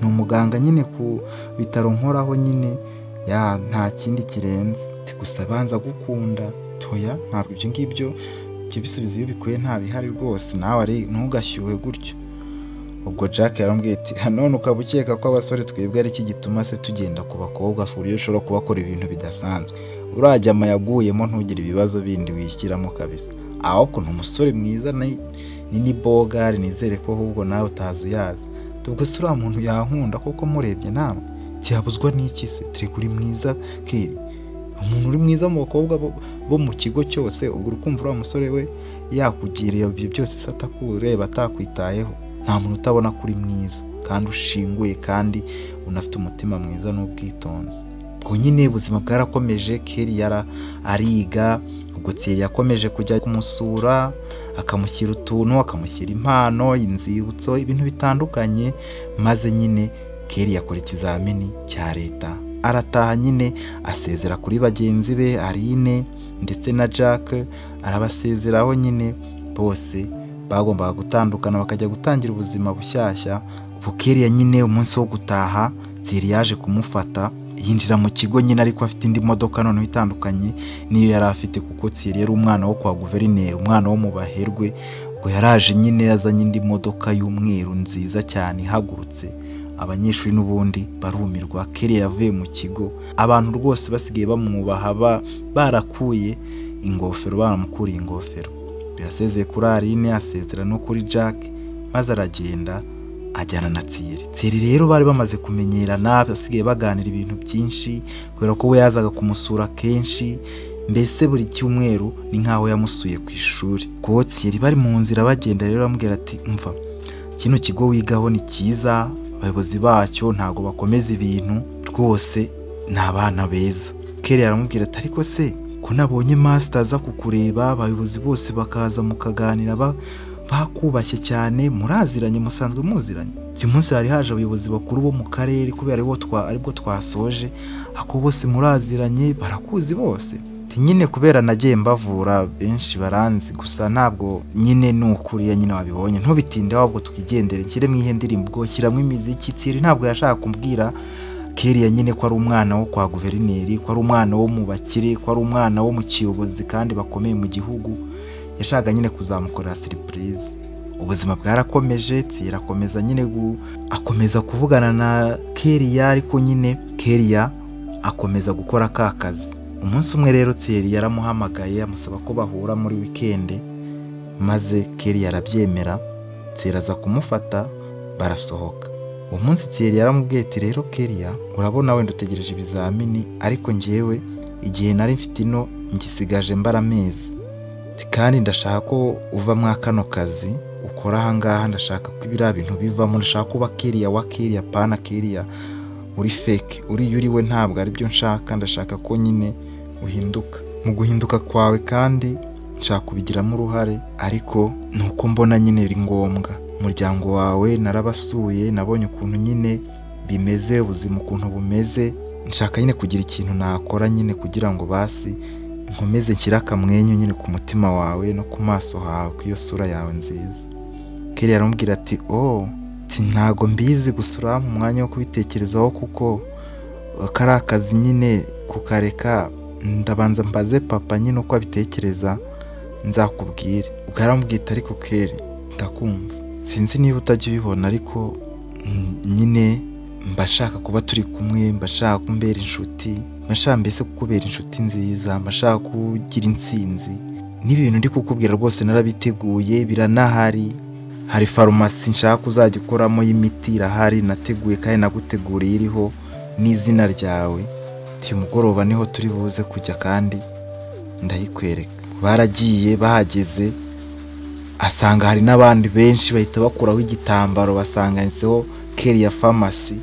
Speaker 1: ni umuganga nyine ku bitaro nkoraho nyine, nta kindi kirenze, gusa banza gukunda toya, ntabwo ibyo ngibyo bisubizo iyo bikuye nta bihari rwose, nawe ari ntugashyuhe gutyo. Ubwo Jack yarambwiye ati none ukaba ukeka ko abasore twebwe ari iki gituma se tugenda ku bakobwa ku buryo ushobora kubakora ibintu bidasanzwe, urajya yaguyemo ntugire ibibazo bindi wishyiramo kabisa, ahubwo ni umusore mwiza ni bogari, nizere ko ahubwo nawe utazi uyazi. Ubwo se uriya muntu yankunda koko murebye namwe, byabuzwa n'iki se? Turi uri mwiza Kelly, umuntu uri mwiza mu bakobwa bo mu kigo cyose, ubwo urukumva uriya musore we yakugiriye ibyo byose se atakureba atakwitayeho? Nta muntu utabona kuri mwiza kandi ushinguye kandi unafite umutima mwiza n'ubwitonzi. Ubwo nyine ubuzima bwarakomeje, Kelly ariga. Ubwo Thierry yakomeje kujya kumusura, akamushyira utuntu, akamushyira impano, inzibutso, ibintu bitandukanye, maze nyine Kelly yakora ikizamini cya leta, arataha nyine asezera kuri bagenzi be Aline ndetse na Jack, arabasezeraho nyine bose bagombaga gutandukana bakajya gutangira ubuzima bushyashya. Ubwo Kelly nyine umunsi wo gutaha Thierry yaje kumufata, yinjira mu kigo nyine ariko afite indi modoka noneho itandukanye niyo yari afite, kuko Thierry yari umwana wo kwa guverineri, umwana wo mu baherwe. Ubwo yaraje nyine yazanye indi modoka y'umweru nziza cyane ihagurutse, abanyeshuri n'ubundi barumirwa. Kelly yavuye mu kigo, abantu rwose basigaye bamwubaha, barakuye ingofero, baramukuriye ingofero. Yasezeye kuri Aline, asezera no kuri Jack, maze aragenda ajyana na Thierry. Thierry rero bari bamaze kumenyerana, basigaye baganira ibintu byinshi kubera ko we yazaga kumusura kenshi, mbese buri cyumweru ni nkaho yamusuye ku ishuri. Kuko Thierry bari mu nzira bagenda rero bamubwira ati umva, kino kigo wigaho ni cyiza, abayobozi bacyo ntago bakomeza ibintu, rwose ni abana beza. Kelly aramubwira ati ariko se ko nabonye master aza kukureba, abayobozi bose bakaza mukaganira, bakubashye cyane, muraziranye, musanzwe muziranye? Uyu munsi hari haje abayobozi bakuru bo mu karere kubera aribwo twasoje, ako bose muraziranye, barakuzi bose? Nyine kubera nagiye mbavura benshi baranzi, gusa ntabwo nyine nukuriya nyine wabibonye, ntubitinde ahubwo twigendere, nshyire mu ihe ndirimbo, ubwo shyiramo imiziki. Thierry ntabwo yashaka kumbwira Kelly nyine ko ari umwana wo kwa guverineri, ko ari umwana wo mu bakire, ko ari umwana wo mu kiyobozi kandi bakomeye mu gihugu. Yashaka nyine kuzamukorera surprise. Ubuzima bwarakomeje, Thierry akomeza nyine akomeza kuvugana na Kelly, ariko nyine Kelly akomeza gukora ka kazi. Umunsi umwe rero Thierry yaramuhamagaye amusaba ko bahura muri weekend, maze Kelly arabyemera. Thierry aza kumufata, barasohoka. Uwo munsi Thierry yaramubwiye ati rero Kelly, urabona wenda utegereje ibizamini, ariko njyewe igihe nari mfite ino ngisigaje amezi, kandi ndashaka ko uva mwa kano kazi ukora aha ngaha, ndashaka ko ibiriya bintu bivamo, ndashaka kuba Kelly wa Kelly, apana Kelly uri fake, uri we ntabwo ari byo nshaka, ndashaka ko nyine uhinduka. Mu guhinduka kwawe kandi nshaka kubigiramo uruhare, ariko nuko mbona nyine biri ngombwa. Umuryango wawe narabasuye, nabonye ukuntu nyine bimeze, ubuzima ukuntu bumeze, nshaka nyine kugira ikintu nakora nyine kugira ngo basi nkomeze nshyire akamwenyu nyine ku mutima wawe no ku maso hawe, ku iyo sura yawe nziza. Kelly aramubwira ati ntago mbizi, gusa urampa umwanya wo kubitekerezaho, kuko kari akazi nyine kukareka ndabanza mbaze papa nyine uko abitekereza nzakubwire. Ubwo aramubwira ariko Kelly ndakumva, sinzi niba utajya ubibona, ariko nyine mba nshaka kuba turi kumwe, mba nshaka kumbera inshuti, mashaka mbese kukubera inshuti nziza, mashaka kugira intsinzi. N'ibintu ndi kukubwira rwose narabiteguye biranahari. Hari farumasi nshaka uzajya ukoramo y'imiti irahari nateguye kandi naguteguriye iriho n'izina ryawe. Uyu mugoroba niho turi buze kujya kandi ndayikwereka. Baragiye bahageze asanga hari n'abandi benshi bahita bakuraho igitambaro basanganyitseho Kelia Pharmacy.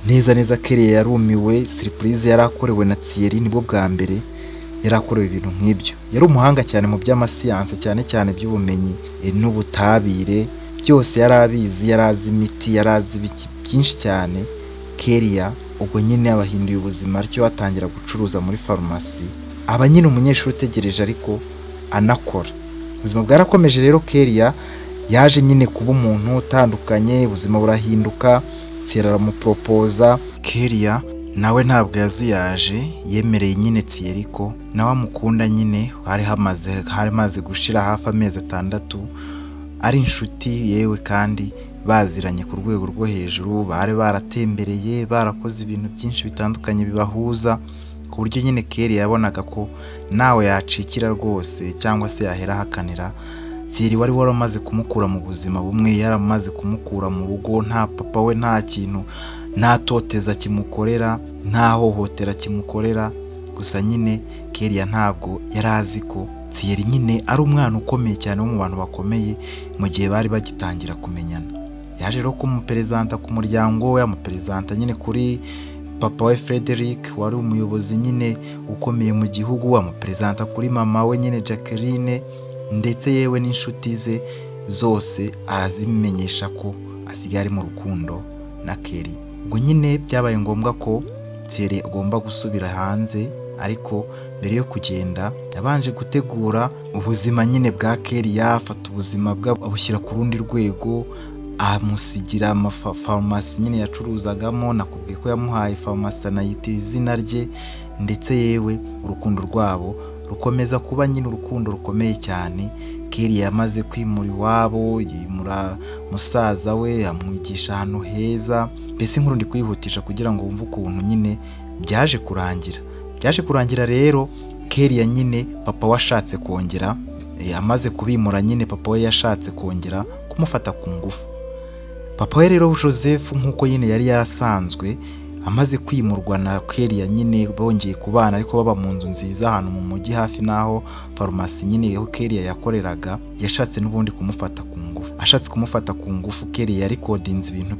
Speaker 1: Neza Kelia yarumiwe, surprise yarakorewe na Thierry nibwo bwa mbere yarakorewe ibintu nk'ibyo. Yari umuhanga cyane mu by'amasiyanse cyane by'ubumenyi n'ubutabire, byose yarabizi, yarazi imiti, yarazi byinshi cyane. Kelia ubwo nyine abahinduye ubuzima aricyo atangira gucuruza muri farumasi, aba nyine umunyeshuri utegereje ariko anakora. Ubuzima bwarakomeje rero. Kelia yaje nyine kuba umuntu utandukanye, ubuzima burahinduka. Thierry aramupropoza. Kelia nawe ntabwo yazuyaje, yemereye nyine Thierry ko nawe amukunda. Nyine hari hamaze gushira hafi amezi 6 ari inshuti yewe kandi baziranye ku rwego rwo hejuru. Bari baratembereye, barakoze ibintu byinshi bitandukanye bibahuza, ku buryo nyine Kelia yabonaga ko nawe yacikira rwose cyangwa se yahera hakanira Thierry wari waramaze kumukura mu buzima bumwe, yaramaze kumukura mu rugo. Nta papa we nta kintu, nta toteza kimukorera, nta hohotera kimukorera. Gusa nyine Kelia ntabwo yari azi ko Thierry nyine ari umwana ukomeye cyane wo mu bantu bakomeye mu gihe bari bagitangira kumenyana. Yaje rero kumuperezanta ku muryango we, amuperezanta nyine kuri papa we Frederic wari umuyobozi nyine ukomeye mu gihugu, amuperezanta kuri mama we nyine Jacqueline, ndetse yewe n'inshuti ze zose arazimenyesha ko asigaye ari mu rukundo na Kelia. Ubwo nyine byabaye ngombwa ko Thierry agomba gusubira hanze, ariko mbere yo kugenda yabanje gutegura ubuzima nyine bwa Kelia, afata ubuzima bwe abushyira ku rundi rwego, amusigira amafarumasi nyine yacuruzagamo. Nakubwiye ko yamuhaye farumasi anayita izina rye, ndetse yewe urukundo rwabo rukomeza kuba nyine urukundo rukomeye cyane. Kelia yamaze kwimura iwabo, yimura musaza we, amwigisha ahantu heza. Mbese inkuru ndi kwihutisha kugira ngo wumve ukuntu nyine byaje kurangira rero. Kelia nyine papa washatse kongera, amaze kubimura nyine papa we yashatse kongera kumufata ku ngufu. Papa we rero Joseph nk'uko nyine yari yarasanzwe, amaze kwimurwa na Kelia nyine bongeye kubana ariko baba mu nzu nziza ahantu mu mujyi hafi naho farumasi nyine yo Kelia yakoreraga. Yashatse n'ubundi kumufata ku ngufu. Ashatse kumufata ku ngufu, Kelia yari kodinze ibintu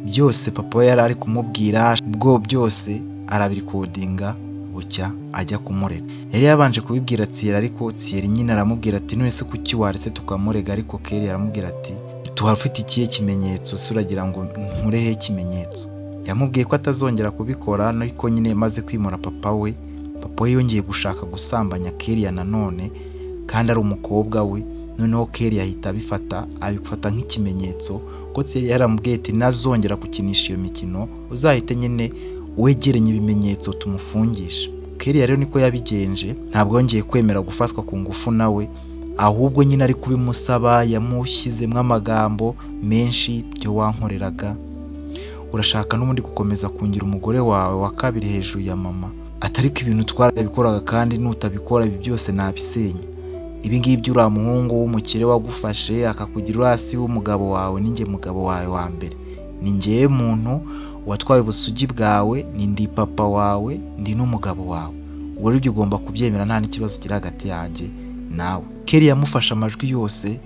Speaker 1: byose papa we yari ari kumubwira, ubwo byose arabirikodinga. Bucya ajya kumurega. Yari yabanje kubibwira Thierry, ariko Thierry nyine aramubwira ati none se kuki waretse tukamurega? Ariko Kelia aramubwira ati tuhafite ikihe kimenyetso, se uragira ngo nkurehe ikimenyetso? Yamubwiye ko atazongera kubikora, ariko nyine maze kwimura papa we yongeye gushaka gusambanya Kelia nanone, kandi ari umukobwa we. Noneho Kelia ahita abifata nk'ikimenyetso ko Thierry yaramubwiye ati nazongera gukinisha iyo mikino uzahite nyine wegeranye ibimenyetso tumufungisha. Kelia rero niko yabigenje, ntabwo yongeye kwemera gufatwa ku ngufu nawe, ahubwo nyine ari kubimusaba. Yamushyizemo amagambo menshi, byo wankoreraga, urashaka n'ubundi gukomeza kungira umugore wawe wa kabiri hejuru ya mama, atariko ibintu twarabikoraga kandi nutabikora ibi byose nabisenya. Ibi ngibi uriya muhungu w'umukire wagufashe akakugira hasi w'umugabo wawe, ninjye mugabo wawe wa mbere, ni njyewe muntu watwaye ubusugi bwawe, ni ndi papa wawe, ndi n'umugabo wawe. Ubwo rero ugomba kubyemera, nta n'ikibazo kiri hagati yanjye nawe. Kelia yamufashe amajwi yose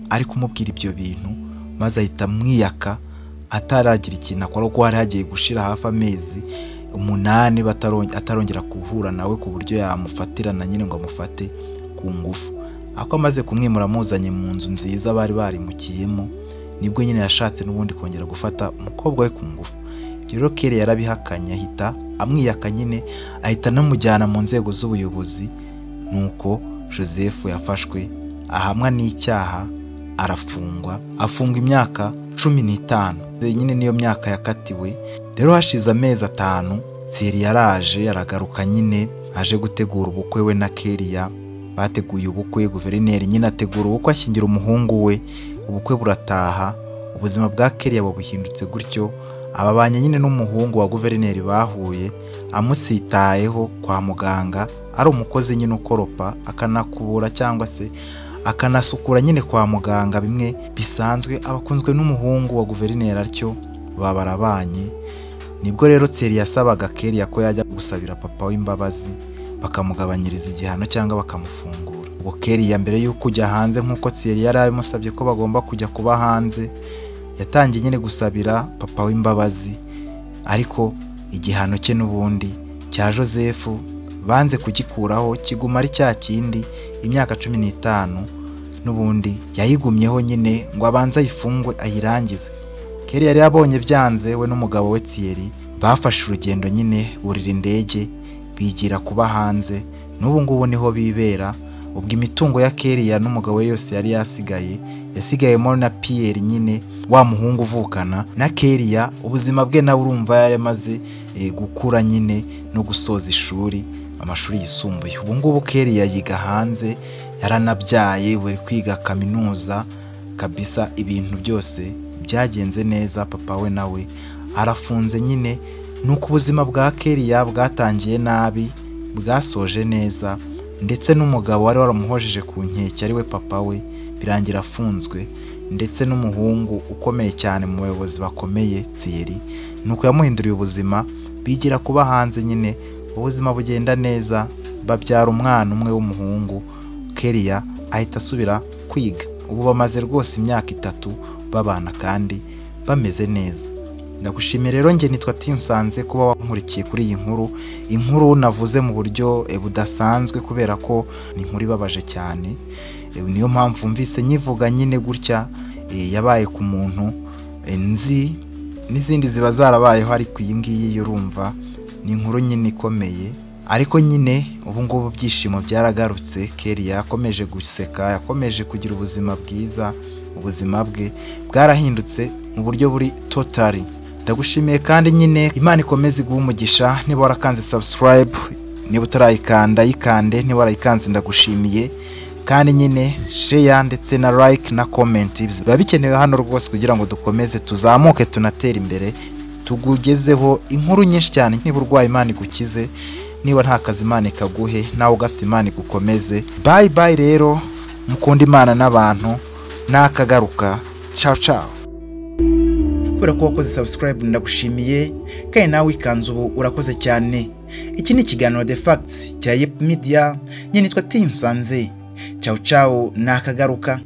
Speaker 1: ari kumubwira ibyo bintu, maze ahita amwiyaka ataragira ikintu akora, kuko hari hagiye gushira hafi amezi 8 atarongera guhura nawe ku buryo yamufatirana nyine ngo amufate ku ngufu. Ako amaze kumwimura amuzanye mu nzu nziza bari barimukiyemo, nibwo nyine yashatse n'ubundi kongera gufata umukobwa we ku ngufu. Rero Kelia yarabihakanye, ahita amwiyaka nyine, ahita anamujyana mu nzego z'ubuyobozi. Nuko Joseph yafashwe ahamwa n'icyaha, afungwa imyaka 15. Nyine niyo myaka yakatiwe. Rero hashize amezi 5 Thierry yaraje aragaruka, nyine aje gutegura ubukwe we na Kelia. Bateguye ubukwe, guverineri nyine ategura ubukwe ashyingira umuhungu we. Ubukwe burataha, ubuzima bwa Kelia buhindutse gutyo. Ababanye nyine n'umuhungu wa guverineri bahuye, amusitayeho kwa muganga, ari umukozi nyine ukoropa akanakubura cyangwa se akanasukura nyine kwa muganga bimwe bisanzwe, abakunzwe n'umuhungu wa guverineri atyo baba barabanye. Nibwo rero Thierry yasabaga Kellia ko yajya gusabira papa w'imbabazi bakamugabanyiriza igihano cyangwa bakamufungura. Ubwo Kellia mbere y'uko kujya hanze nk'uko Thierry yari abimusabye ko bagomba kujya kuba hanze, yatangiye nyine gusabira papa w'imbabazi, ariko igihano cye n'ubundi cya Joseph banze kugikuraho kiguma ari cya kindi, imyaka 15 n'ubundi yayigumyeho nyine ngo abanze ayifungwe ayirangize. Kellia yari abonye byanze, we n'umugabo we Thierry bafashe urugendo nyine burira indege bigira kuba hanze, n'ubu ngubu niho bibera. Ubwo imitungo ya Kellia n'umugabo we yose yari yasigayemo na Pierre nyine wa muhungu uvukana na Kellia. Ubuzima bwe nawe urumva yari amaze gukura nyine no gusoza amashuri yisumbuye. Ubu ngubu Kellia yiga hanze, yaranabyaye, bari kwiga kaminuza kabisa, ibintu byose byagenze neza. Papa we nawe arafunze nyine, nuko ubuzima bwa Kellia bwatangiye nabi bwasoje neza, ndetse n'umugabo wari waramuhojeje ku nkeke ari we papa we birangira afunzwe, ndetse n'umuhungu ukomeye cyane mu bayobozi bakomeye Thierry nuko yamuhinduriye ubuzima, bigira kuba hanze nyine, ubuzima bugenda neza, babyara umwana umwe w'umuhungu. Kellia ahita asubira kwiga, ubu bamaze rwose imyaka 3 babana kandi bameze neza. Ndagushimiye rero, njye nitwa Tinsanze kuba wankurikiye kuri iyi inkuru navuze mu buryo budasanzwe kubera ko ni inkuru ibabaje cyane. Niyo mpamvu mvise nyivuga nyine gutya, yabaye ku muntu nzi, n'izindi ziba zarabayeho, ariko iyi ngiyi urumva ni inkuru nyine ikomeye. Ariko nyine ubu ngubu byishimo byaragarutse, Kellia yakomeje guseka, yakomeje kugira ubuzima bwiza, ubuzima bwe bwarahindutse mu buryo buri totally. Ndagushimiye kandi nyine Imana ikomeze iguha umugisha. Niba warakanze subscribe, niba utarayikanda yikande, niba warayikanze ndagushimiye, kandi nyine share ndetse na like na comment biba bikenewe hano rwose kugira ngo dukomeze tuzamuke tunatera imbere, tugugezeho inkuru nyinshi cyane. Niba urwaye Imana igukize, niba nta kazi Imana ikaguhe, nawe ugafite Imana igukomeze. Bye bye rero, mukunda Imana n'abantu, nakagaruka. Ciao ciao. Kubera ko wakoze subscribe ndagushimiye, kandi nawe ikanze ubu urakoze cyane. Iki ni ikiganiro The Facts cya Yep Media, njye nitwa Tinsanze. Ciao ciao, nakagaruka.